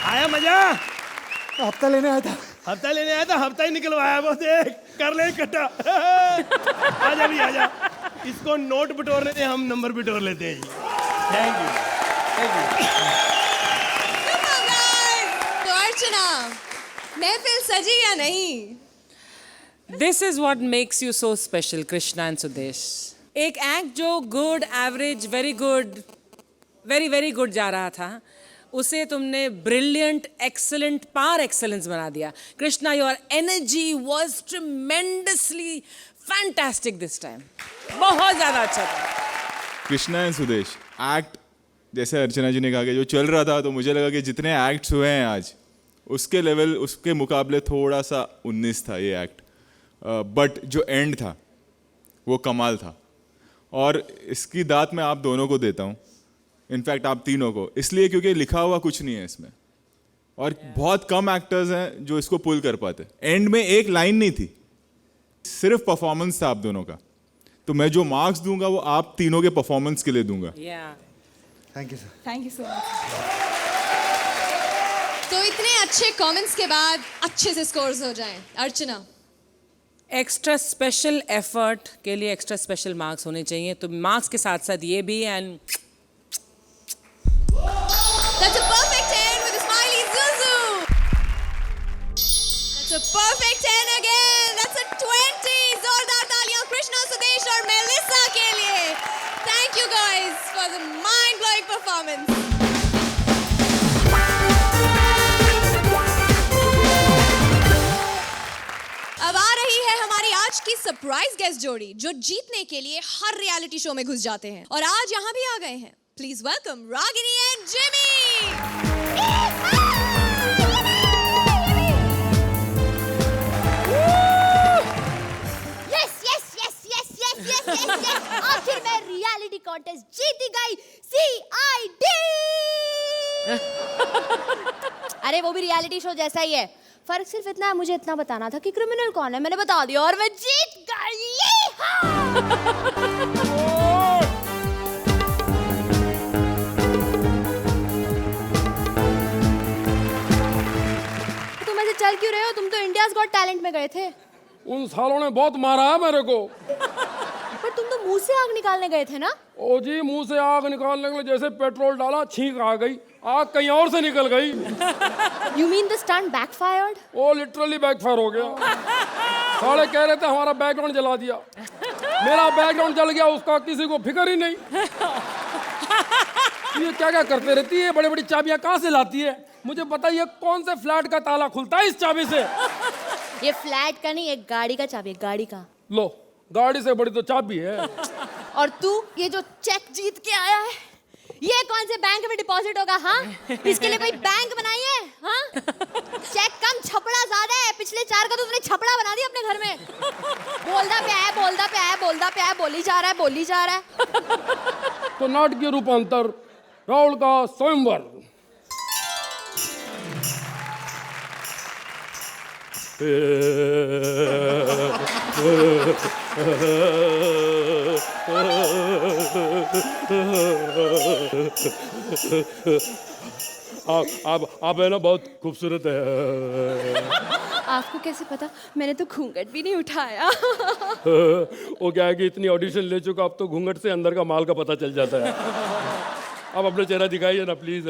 [SPEAKER 12] आया मजा?
[SPEAKER 13] हफ्ता लेने आया था।
[SPEAKER 12] हफ्ता लेने आया था, हफ्ता ही निकलवाया। बस कर ले इकट्ठा। आजा भी आजा। इसको नोट बटोरने दे, हम नंबर बटोर लेते हैं। Thank you, thank you.
[SPEAKER 2] तो अर्चना, महफिल सजी या नहीं?
[SPEAKER 5] This is what makes you so special, Krishna and Sudesh. एक एक्ट जो good, average, very good, very very good जा रहा था, उसे तुमने ब्रिलियंट, एक्सेलेंट, पार एक्सेलेंस बना दिया. Krishna, your energy was tremendously fantastic this time. बहुत ज़्यादा अच्छा था.
[SPEAKER 6] कृष्णा एंड सुदेश, एक्ट जैसे अर्चना जी ने कहा कि जो चल रहा था, तो मुझे लगा कि जितने एक्ट्स हुए हैं आज, उसके लेवल, उसके मुकाबले थोड़ा सा 19 था ये एक्ट. बट जो एंड था वो कमाल था, और इसकी दात मैं आप दोनों को देता हूँ, इनफैक्ट आप तीनों को, इसलिए क्योंकि लिखा हुआ कुछ नहीं है इसमें, और बहुत कम एक्टर्स हैं जो इसको पुल कर पाते. एंड में एक लाइन नहीं थी, सिर्फ परफॉर्मेंस था आप दोनों का. तो मैं जो मार्क्स दूंगा वो आप तीनों के परफॉर्मेंस के लिए दूंगा.
[SPEAKER 13] Thank you sir.
[SPEAKER 10] Thank you so much.
[SPEAKER 2] तो इतने अच्छे कमेंट्स के बाद अच्छे से स्कोर्स हो जाएं. अर्चना,
[SPEAKER 5] एक्स्ट्रा स्पेशल एफर्ट के लिए एक्स्ट्रा स्पेशल मार्क्स होने चाहिए, तो मार्क्स के साथ साथ ये भी. And
[SPEAKER 2] that's a perfect 10 with a smiley Zuzu. That's a perfect 10 again. That's a 20. जोरदार तालियां कृष्णा, सुदेश और मेलिसा के लिए. Thank you guys for the mind-blowing performance. अब आ रही है हमारी आज की सरप्राइज गेस्ट जोड़ी, जो जीतने के लिए हर रियलिटी शो में घुस जाते हैं, और आज यहाँ भी आ गए हैं. Please welcome Ragini and Jimmy.
[SPEAKER 7] आखिर मैं रियलिटी कॉन्टेस्ट जीती गई. CID. अरे वो भी रियलिटी शो जैसा ही है, फर्क सिर्फ इतना है, मुझे इतना बताना था कि क्रिमिनल कौन है, मैंने बता दिया और मैं जीत गई. तुम ऐसे चल क्यों रहे हो? तुम तो इंडियाज गॉट टैलेंट में गए थे.
[SPEAKER 14] उन सालों ने बहुत मारा है मेरे को.
[SPEAKER 7] पर तुम तो मुंह से आग निकालने गए थे ना?
[SPEAKER 14] ओ जी, मुंह से आग निकालने के लिए जैसे पेट्रोल डाला, छींक आ गई, आग कहीं और से निकल गई.
[SPEAKER 7] You mean the stunt backfired?
[SPEAKER 14] Oh literally backfire हो गया. साले कह रहे थे हमारा बैकग्राउंड जला दिया. मेरा बैकग्राउंड जल गया, उसका किसी को फिक्र ही नहीं. ये क्या क्या करते रहती है, बड़ी बड़ी चाबियां कहाँ से लाती है? मुझे बताइए कौन से फ्लैट का ताला खुलता है इस चाबी से?
[SPEAKER 7] ये फ्लैट का नहीं, एक गाड़ी का चाबी है, गाड़ी का.
[SPEAKER 14] लो, गाड़ी से बड़ी तो चाबी है.
[SPEAKER 7] और तू ये जो चेक जीत के आया है, ये कौन से बैंक में डिपॉजिट होगा? हाँ, इसके लिए कोई बैंक बनाई है? हाँ, चेक कम छपड़ा ज्यादा है. पिछले 4 का तो तुमने छपड़ा बना दिया अपने घर में. बोलदा पे है, बोलदा पे है, बोलदा पे है, बोली जा रहा है, बोली जा रहा है.
[SPEAKER 14] तो नाटकीय रूपांतर, राहुल का स्वयंवर. आप है ना, बहुत खूबसूरत है.
[SPEAKER 7] आपको कैसे पता? मैंने तो घूंघट भी नहीं उठाया.
[SPEAKER 14] वो क्या है कि इतनी ऑडिशन ले चुका, अब तो घूंघट से अंदर का माल का पता चल जाता है. अब अपना चेहरा दिखाइए ना प्लीज.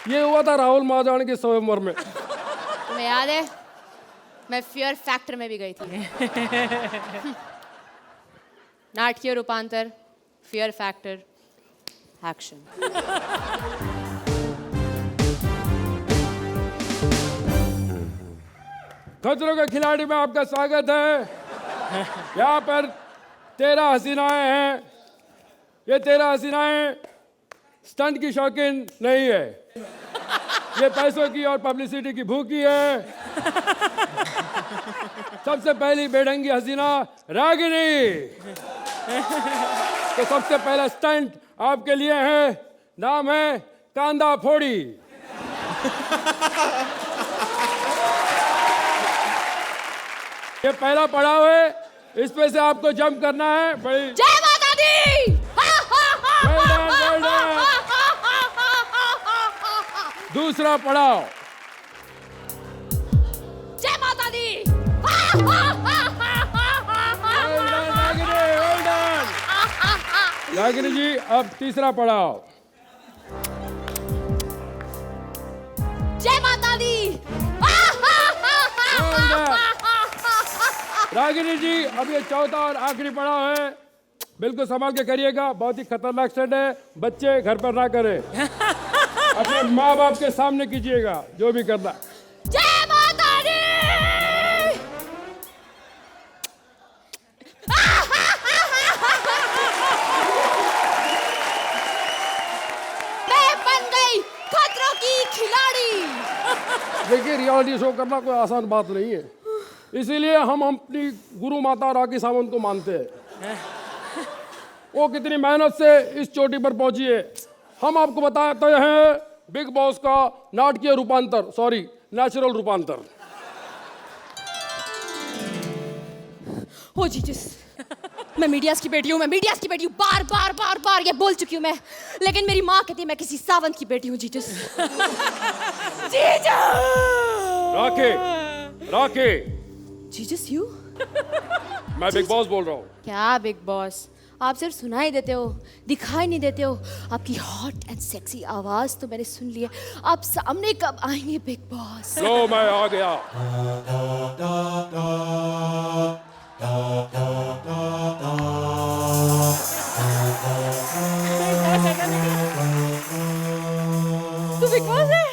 [SPEAKER 14] ये हुआ था राहुल महाजन के स्वयंवर में.
[SPEAKER 7] तुम्हें याद है, मैं फियर फैक्टर में भी गई थी. नाटकीय रूपांतर, फियर फैक्टर, एक्शन.
[SPEAKER 14] खतरों के खिलाड़ी में आपका स्वागत है. यहाँ पर 13 हसीनाएं हैं. ये 13 हसीनाएं स्टंट की शौकीन नहीं है, ये पैसों की और पब्लिसिटी की भूखी है. सबसे पहली बेढंगी हसीना रागिनी. तो सबसे पहला स्टंट आपके लिए है, नाम है कांदा फोड़ी. ये पहला पड़ाव है, इस पे से आपको जंप करना है. बड़ी
[SPEAKER 7] जय माता दी.
[SPEAKER 14] दूसरा पड़ाव.
[SPEAKER 7] जय माता दी.
[SPEAKER 14] रागिनी जी, अब तीसरा पड़ाव.
[SPEAKER 7] जय माता दी.
[SPEAKER 14] रागिनी जी, अब ये चौथा और आखिरी पड़ाव है, बिल्कुल संभाल के करिएगा, बहुत ही खतरनाक स्टंट है, बच्चे घर पर ना करें, अपने माँ बाप के सामने कीजिएगा जो भी करना।
[SPEAKER 2] जय माता दी। मैं बन गई खतरों की खिलाड़ी।
[SPEAKER 14] देखिए, रियलिटी शो करना कोई आसान बात नहीं है, इसीलिए हम अपनी गुरु माता राखी सावंत को मानते हैं। वो कितनी मेहनत से इस चोटी पर पहुंची है। हम आपको बताते हैं बिग बॉस का नाटकीय रूपांतर, सॉरी नेचुरल रूपांतर।
[SPEAKER 2] हो जीजस, मैं मीडियास की बेटी हूँ, मैं मीडियास की बेटी हूँ, बार बार बार बार ये बोल चुकी हूँ मैं, लेकिन मेरी माँ कहती है मैं किसी सावंत की बेटी हूँ Jesus. Jesus.
[SPEAKER 14] Rakhi, rakhi.
[SPEAKER 2] Jesus you?
[SPEAKER 14] मैं बिग बॉस बोल रहा हूँ।
[SPEAKER 2] क्या बिग बॉस? आप सिर्फ सुनाई देते हो, दिखाई नहीं देते हो। आपकी हॉट एंड सेक्सी आवाज तो मैंने सुन ली है, आप सामने कब आएंगे बिग बॉस?
[SPEAKER 14] लो, मैं आ गया।
[SPEAKER 2] तू बिग बॉस है?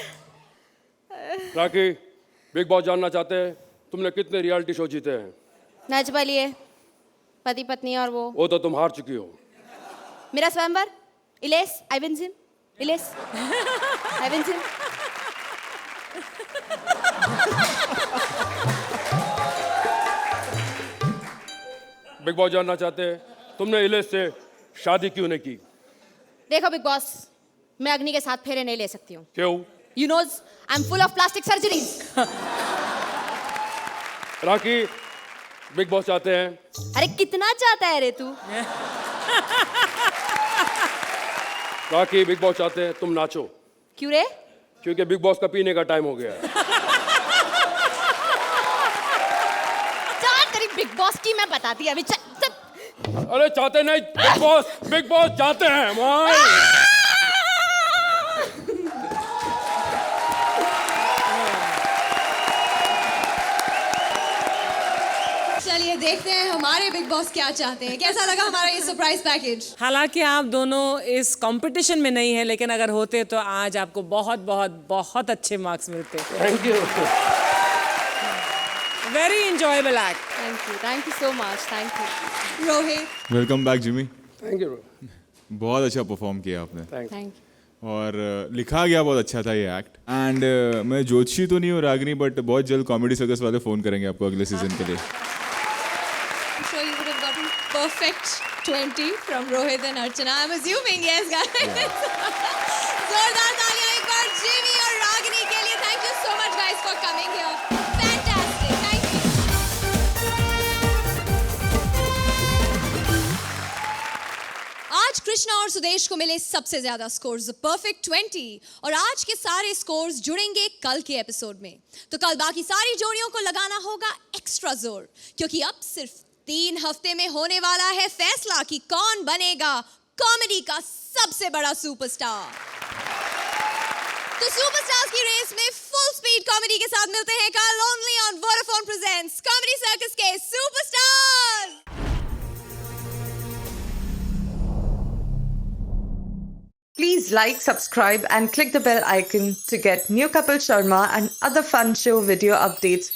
[SPEAKER 14] राखी, बिग बॉस जानना चाहते हैं तुमने कितने रियलिटी शो जीते हैं?
[SPEAKER 2] नच बलिए, पति पत्नी और
[SPEAKER 14] वो तो तुम हार चुकी हो।
[SPEAKER 2] मेरा स्वयंवर, unless, I win him, unless, I win him.
[SPEAKER 14] Bigg Boss जानना चाहते हैं तुमने इलेश से शादी क्यों नहीं की?
[SPEAKER 2] देखो बिग बॉस, मैं अग्नि के साथ फेरे नहीं ले सकती हूँ।
[SPEAKER 14] क्यों?
[SPEAKER 2] You knows I'm full of plastic surgeries.
[SPEAKER 14] Rakhi, big boss चाहते हैं।
[SPEAKER 2] अरे कितना चाहता है रे तू?
[SPEAKER 14] राखी, बिग बॉस चाहते हैं तुम नाचो।
[SPEAKER 2] क्यों रे?
[SPEAKER 14] क्योंकि बिग बॉस का पीने का टाइम हो गया है।
[SPEAKER 2] चल तेरी बिग बॉस की मैं बताती अभी, चल।
[SPEAKER 14] अरे चाहते नहीं, बिग बॉस चाहते हैं भाई।
[SPEAKER 2] चलिए देखते हैं हमारे बिग बॉस क्या चाहते हैं। कैसा लगा हमारा ये सरप्राइज पैकेज?
[SPEAKER 5] हालांकि आप दोनों इस कंपटीशन में नहीं है, लेकिन अगर होते तो आज आपको बहुत बहुत बहुत अच्छे मार्क्स मिलते।
[SPEAKER 14] Thank you.
[SPEAKER 5] Very enjoyable act.
[SPEAKER 2] Thank you so much, thank you. Rohit.
[SPEAKER 6] Welcome back Jimmy.
[SPEAKER 14] Thank you.
[SPEAKER 6] बहुत अच्छा परफॉर्म किया आपने।
[SPEAKER 2] Thank you.
[SPEAKER 6] और लिखा गया बहुत अच्छा था ये एक्ट। एंड मैं ज्योतिषी तो नहीं हूँ रागिनी, बट बहुत जल्द कॉमेडी सर्कस वाले फ़ोन करेंगे आपको अगले सीजन के लिए।
[SPEAKER 2] So you would have gotten perfect 20 from Rohit and Archana. I'm assuming, yes, guys. जोरदार तालियां एक बार जिमी और रागिनी के लिए. Thank you so much, guys, for coming here. Fantastic. Thank you. आज कृष्णा और सुदेश को मिले सबसे ज्यादा स्कोर्स, परफेक्ट 20, और आज के सारे स्कोर्स जुड़ेंगे कल के एपिसोड में. तो कल बाकी सारी जोड़ियों को लगाना होगा एक्स्ट्रा जोर, क्योंकि अब सिर्फ 3 हफ्ते में होने वाला है फैसला कि कौन बनेगा कॉमेडी का सबसे बड़ा सुपरस्टार. तो सुपरस्टार्स की रेस में फुल स्पीड कॉमेडी के साथ मिलते हैं कल only on Vodafone presents comedy circus के superstars.
[SPEAKER 3] Please like, subscribe and click the bell icon to get new Kapil Sharma and other fun show video updates